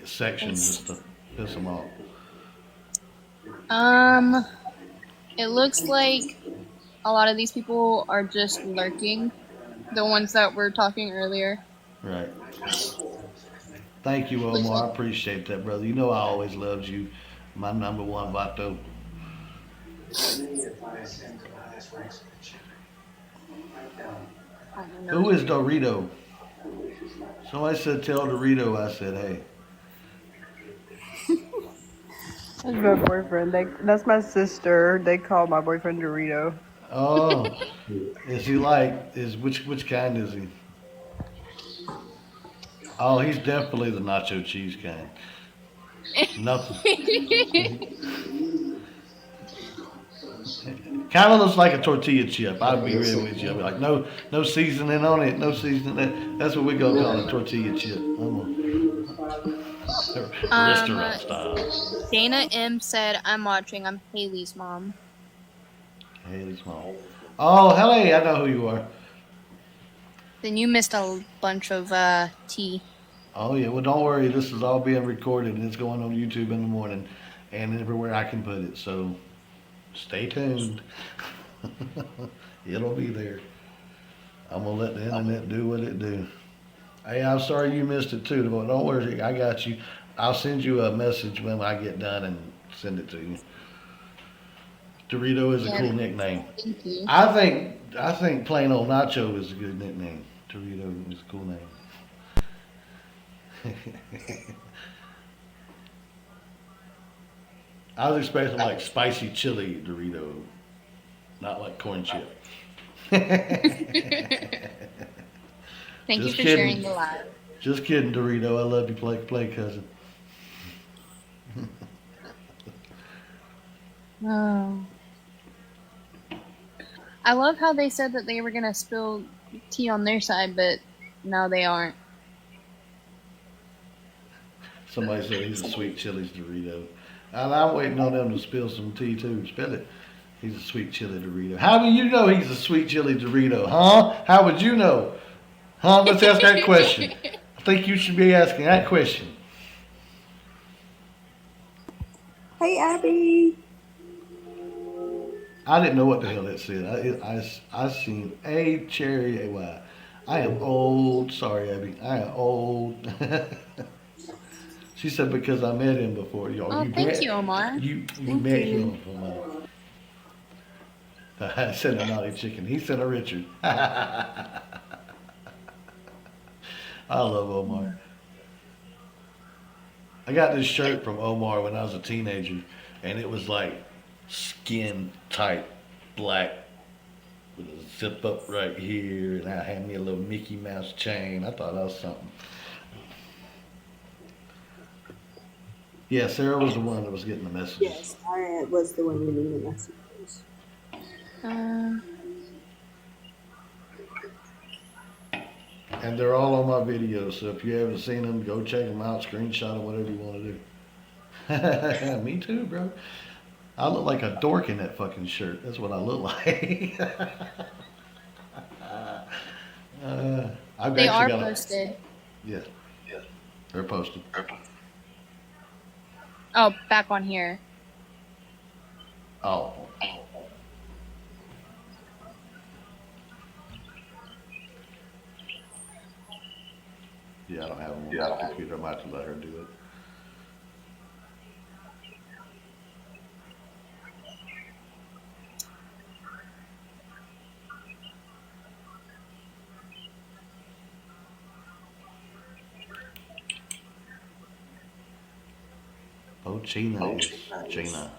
section just to piss them off. It looks like a lot of these people are just lurking. The ones that were talking earlier. Right. Thank you, Omar. I appreciate that, brother. You know I always loved you. My number one vato. I don't know. Who is Dorito? Somebody said tell Dorito I said hey. That's my boyfriend. That's my sister. They call my boyfriend Dorito. Oh, is he like which kind is he? Oh, he's definitely the nacho cheese kind. Nothing. Kind of looks like a tortilla chip. I'd be real with you. I'd be like, no seasoning on it, no seasoning. That's what we gonna call a tortilla chip. Restaurant style. Dana M said, "I'm watching. I'm Haley's mom." Haley's mom. Oh, Haley, I know who you are. Then you missed a bunch of tea. Oh yeah, well don't worry. This is all being recorded and it's going on YouTube in the morning, and everywhere I can put it. So stay tuned. It'll be there. I'm gonna let the internet do what it do. Hey, I'm sorry you missed it too, but don't worry, I got you. I'll send you a message when I get done and send it to you. Dorito is a cool nickname. Thank you. I think plain old Nacho is a good nickname. Dorito is a cool name. I was expecting like spicy chili Dorito, not like corn chip. Thank you Just for kidding. sharing the live. Just kidding, Dorito. I love you. Play, cousin. Oh. I love how they said that they were gonna spill tea on their side, but now they aren't. Somebody said he's a sweet chilies Dorito. And I'm waiting on them to spill some tea too. Spill it. He's a sweet chili Dorito. How do you know he's a sweet chili Dorito, huh? How would you know? Huh? Let's ask that question. I think you should be asking that question. Hey, Abby. I didn't know what the hell that said. I seen a cherry AY. I am old. Sorry, Abby. I am old. She said because I met him before. Y'all, Oh, you thank met you, Omar. you Thank met you. him. I sent a naughty chicken. He sent a Richard. I love Omar. I got this shirt from Omar when I was a teenager, and it was like skin tight black with a zip up right here, and I had me a little Mickey Mouse chain. I thought that was something. Yeah, Sarah was the one that was getting the messages. Yes, I was the one reading the messages. Uh, And they're all on my videos, so if you haven't seen them, go check them out, screenshot them, whatever you want to do. Me too, bro. I look like a dork in that fucking shirt. That's what I look like. I've they actually are got a. posted. Yeah, they're posted. Oh, back on here. Oh. Yeah, I don't have them on my computer. I might have to let her do it. Oh, Gina is Gina.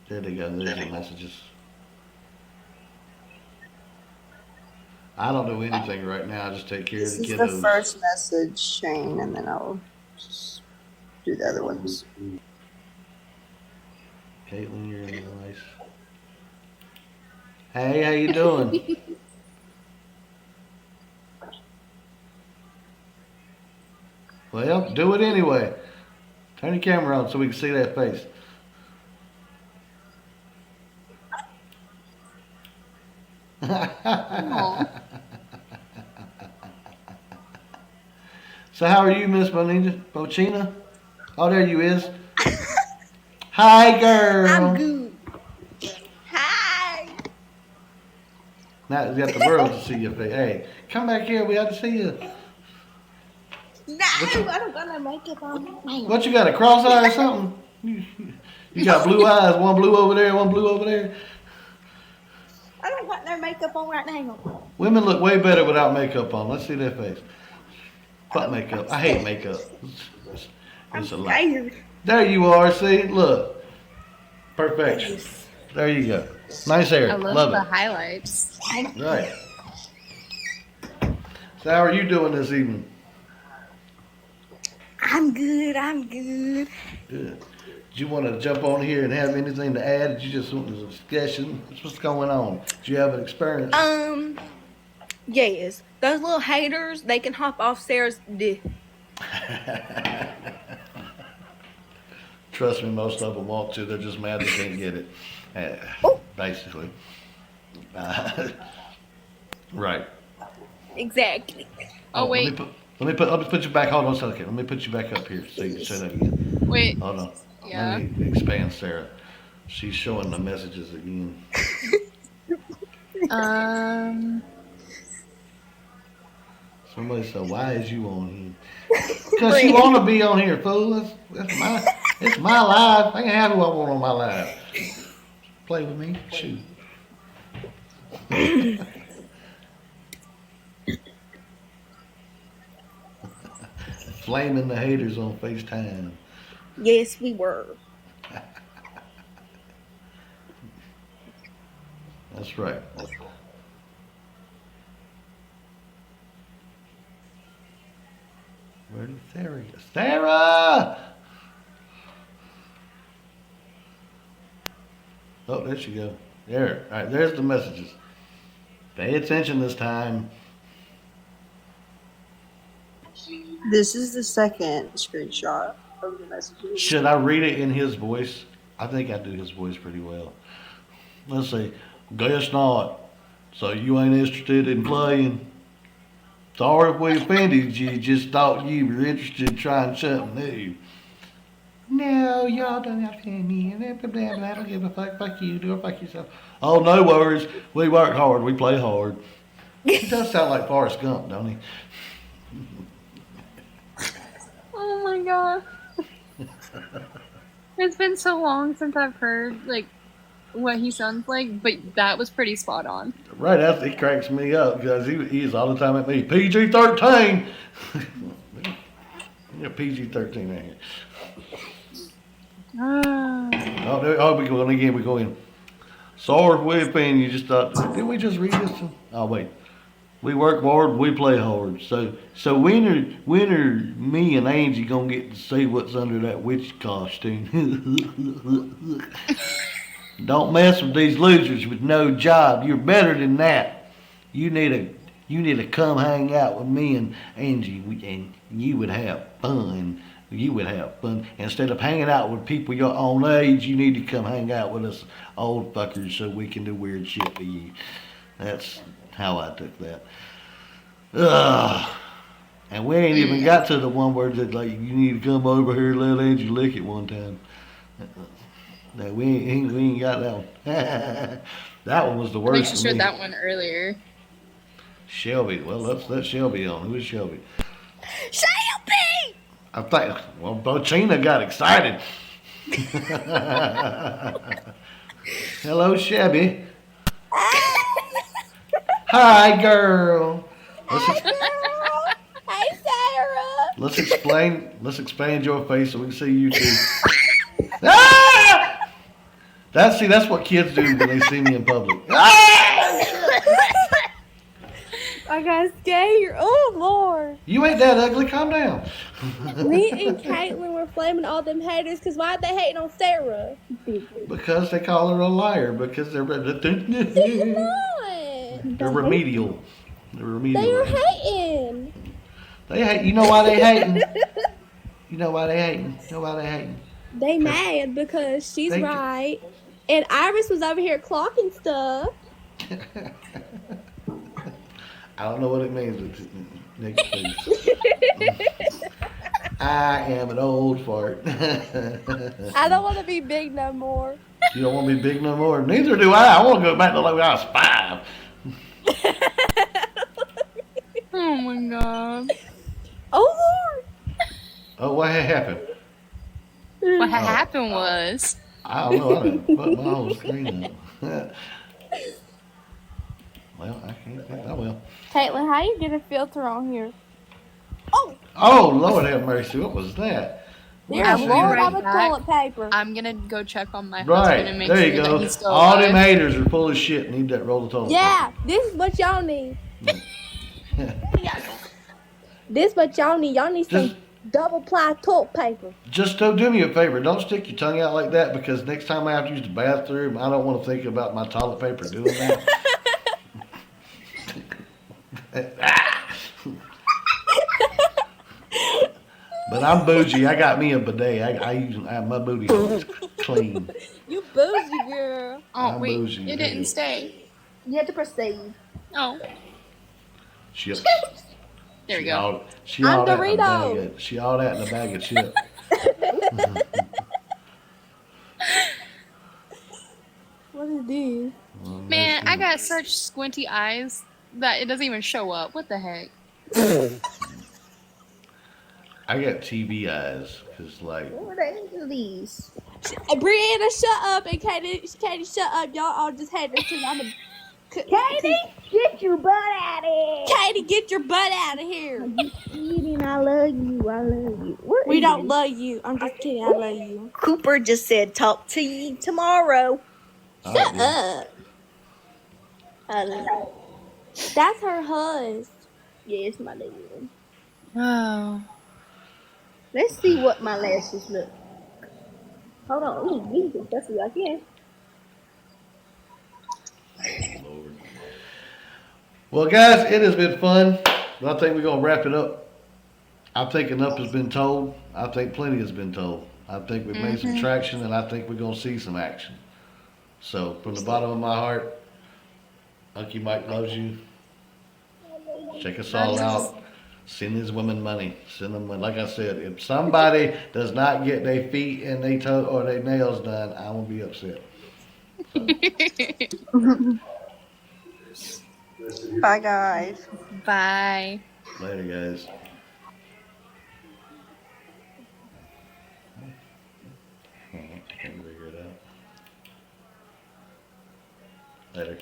There they go. There's the messages. I don't do anything right now. I just take care of This the is the kiddos. first message, Shane, and then I'll just do the other ones. Caitlin, you're nice. Hey, how you doing? Well, do it anyway. Turn your camera on so we can see that face. Aw. So how are you, Miss Bonita? Bochina? Oh, there you is. Hi, girl. I'm good. Hi. Now you got the world to see your face. Hey, come back here. We have to see you. No, What you, I don't got no makeup on. what you got, a cross eye or something? You got blue eyes. One blue over there, one blue over there. I don't got no makeup on right now. Women look way better without makeup on. Let's see their face. Fuck makeup. I hate makeup. It's a lot. Scared. There you are. See, look, perfection. There you go. Nice hair. I love Love the it. highlights. Right. So how are you doing this evening? I'm good. I'm good. Good. Did you want to jump on here and have anything to add? Did you just want a discussion? What's going on? Did you have an experience? Yes. Those little haters, they can hop off Sarah's dick. Trust me, most of them want to. They're just mad they can't get it. Basically. Right. Exactly. Oh, wait. Let me put you back. Hold on a second. Let me put you back up here so you can say that again. Wait. Hold on. Yeah. Let me expand Sarah. She's showing the messages again. Somebody said, "Why is you on here?" Because she want to be on here, fool. It's my life. I can have who I want on my life. Play with me, shoot. Flaming the haters on FaceTime. Yes, we were. That's right. Where did Sarah go? Sarah! Oh, there she go. There. All right, there's the messages. Pay attention this time. This is the second screenshot of the messages. Should I read it in his voice? I think I do his voice pretty well. Let's see. Guess not. So you ain't interested in playing? Sorry if we offended you. Just thought you were interested in trying something new. No, y'all don't have to pay me. I don't give a fuck. Fuck you. Do it. Fuck yourself. Oh, no worries. We work hard. We play hard. He does sound like Forrest Gump, don't he? Oh my god. It's been so long since I've heard like what he sounds like, but that was pretty spot on. Right after he cracks me up because he's all the time at me. PG-13. Yeah, PG-13 right here. Ah. Oh, we go in again. We go in. Sorry, whipping. You just thought. Didn't we just read this? Oh wait. We work hard. We play hard. So when are me and Angie gonna get to see what's under that witch costume? Don't mess with these losers with no job. You're better than that. You need to come hang out with me and Angie, and you would have fun. You would have fun. Instead of hanging out with people your own age, you need to come hang out with us old fuckers so we can do weird shit to you. That's how I took that. Ugh. And we ain't even got to the one where that like you need to come over here and let Angie lick it one time. No, we ain't got that one. That one was the I worst. think you showed that one earlier. Shelby. Well, let's let Shelby on. Who is Shelby? Shelby! I think. Well, Bochina got excited. Hello, Shelby. Hi, girl. Hey, Sarah! Let's expand your face so we can see you too. Ah! That's what kids do when they see me in public. Ah! I got scared. Oh, Lord. You ain't that ugly. Calm down. Me and Caitlin were flaming all them haters because why'd they hating on Sarah? Because they call her a liar. Because they're Come on. they're remedial. They're remedial. They are hating. They hate. You know why they hating? You know why they hating? You know why they hating? They mad because she's They- right. And Iris was over here clocking stuff. I don't know what it means, but nigga, please. I am an old fart. I don't want to be big no more. You don't want to be big no more? Neither do I. I want to go back to like when I was 5. Oh my god. Oh, Lord. Oh, what had happened? What had happened was I don't know. I done put my whole screen up. Well, I can't think. Oh, well. Caitlin, how you get a filter on here? Oh, Lord have mercy. What was that? There's I a will be roll right of back. toilet paper. I'm gonna go check on my Right. husband and make There sure you that go. he's still All alive. them haters are full of shit. Need that roll of toilet Yeah, this is what y'all need. This what y'all need. Y'all need some Just- double ply toilet paper. Just don't do me a favor. Don't stick your tongue out like that because next time I have to use the bathroom, I don't want to think about my toilet paper doing that. But I'm bougie. I got me a bidet. My booty is clean. You bougie girl. Oh I'm wait, bougie, it yeah. didn't stay. You have to press save. Oh, Chips. there we go. She all that in a Dorito. bag of, she all that in a bag of chips. What is this? Man, I got such squinty eyes that it doesn't even show up. What the heck? I got TV eyes because like What the heck are these? Brianna, shut up, and Katie, shut up. Y'all all just haters too. Katie, get your butt out of here. Katie, get your butt out of here. Eating, I love you. I love you. What We is don't this? love you. I'm just kidding. I love you. Cooper just said, talk to you tomorrow. Shut up. That's her husband. Yeah, it's my dad. Oh. Let's see what my lashes look. Hold on. Ooh, we can touch it again. Lord. Well, guys, it has been fun, but I think we're gonna wrap it up. I think enough has been told. I think plenty has been told. I think we've made some traction, and I think we're gonna see some action. So, from the bottom of my heart, Unky Mike loves you. Check us all out. Send these women money. Send them money. Like I said, if somebody does not get their feet and they toe or their nails done, I will be upset. Bye, guys. Bye. Later, guys. I can't figure it out. Later.